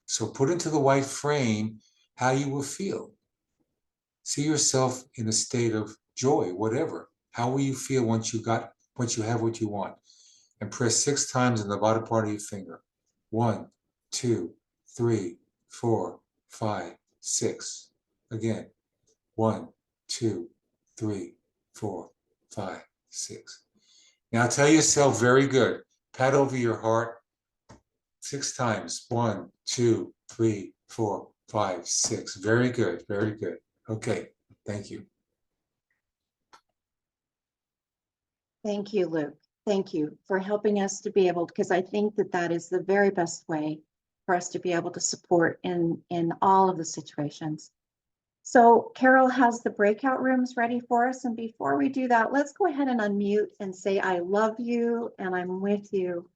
So put into the white frame how you will feel. See yourself in a state of joy, whatever. How will you feel once you have what you want? And press 6 times in the bottom part of your finger. 1, 2, 3, 4, 5, 6. Again. 1, 2, 3, 4, 5, 6. Now tell yourself, very good. Pat over your heart 6 times. 1, 2, 3, 4, 5, 6. Very good. Very good. Okay. Thank you. Thank you, Luke. Thank you for helping us to be able, because I think that that is the very best way for us to be able to support in all of the situations. So Carol has the breakout rooms ready for us. And before we do that, let's go ahead and unmute and say, I love you and I'm with you.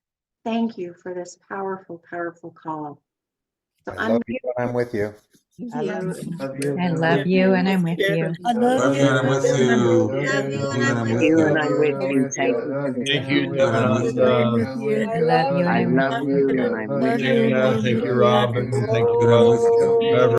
Thank you for this powerful, powerful call. So I love you and I'm with you. I love you and I'm with you. I love you and I'm with you. Love you and You and I'm I'm with with you. you. And I'm with you. Thank you for this. Thank you, You and I'm with you. Devananda. I love you and I I'm with love you. you and I'm with you. Thank Thank you, you. Robin. Thank you, You and I'm with you. Whoever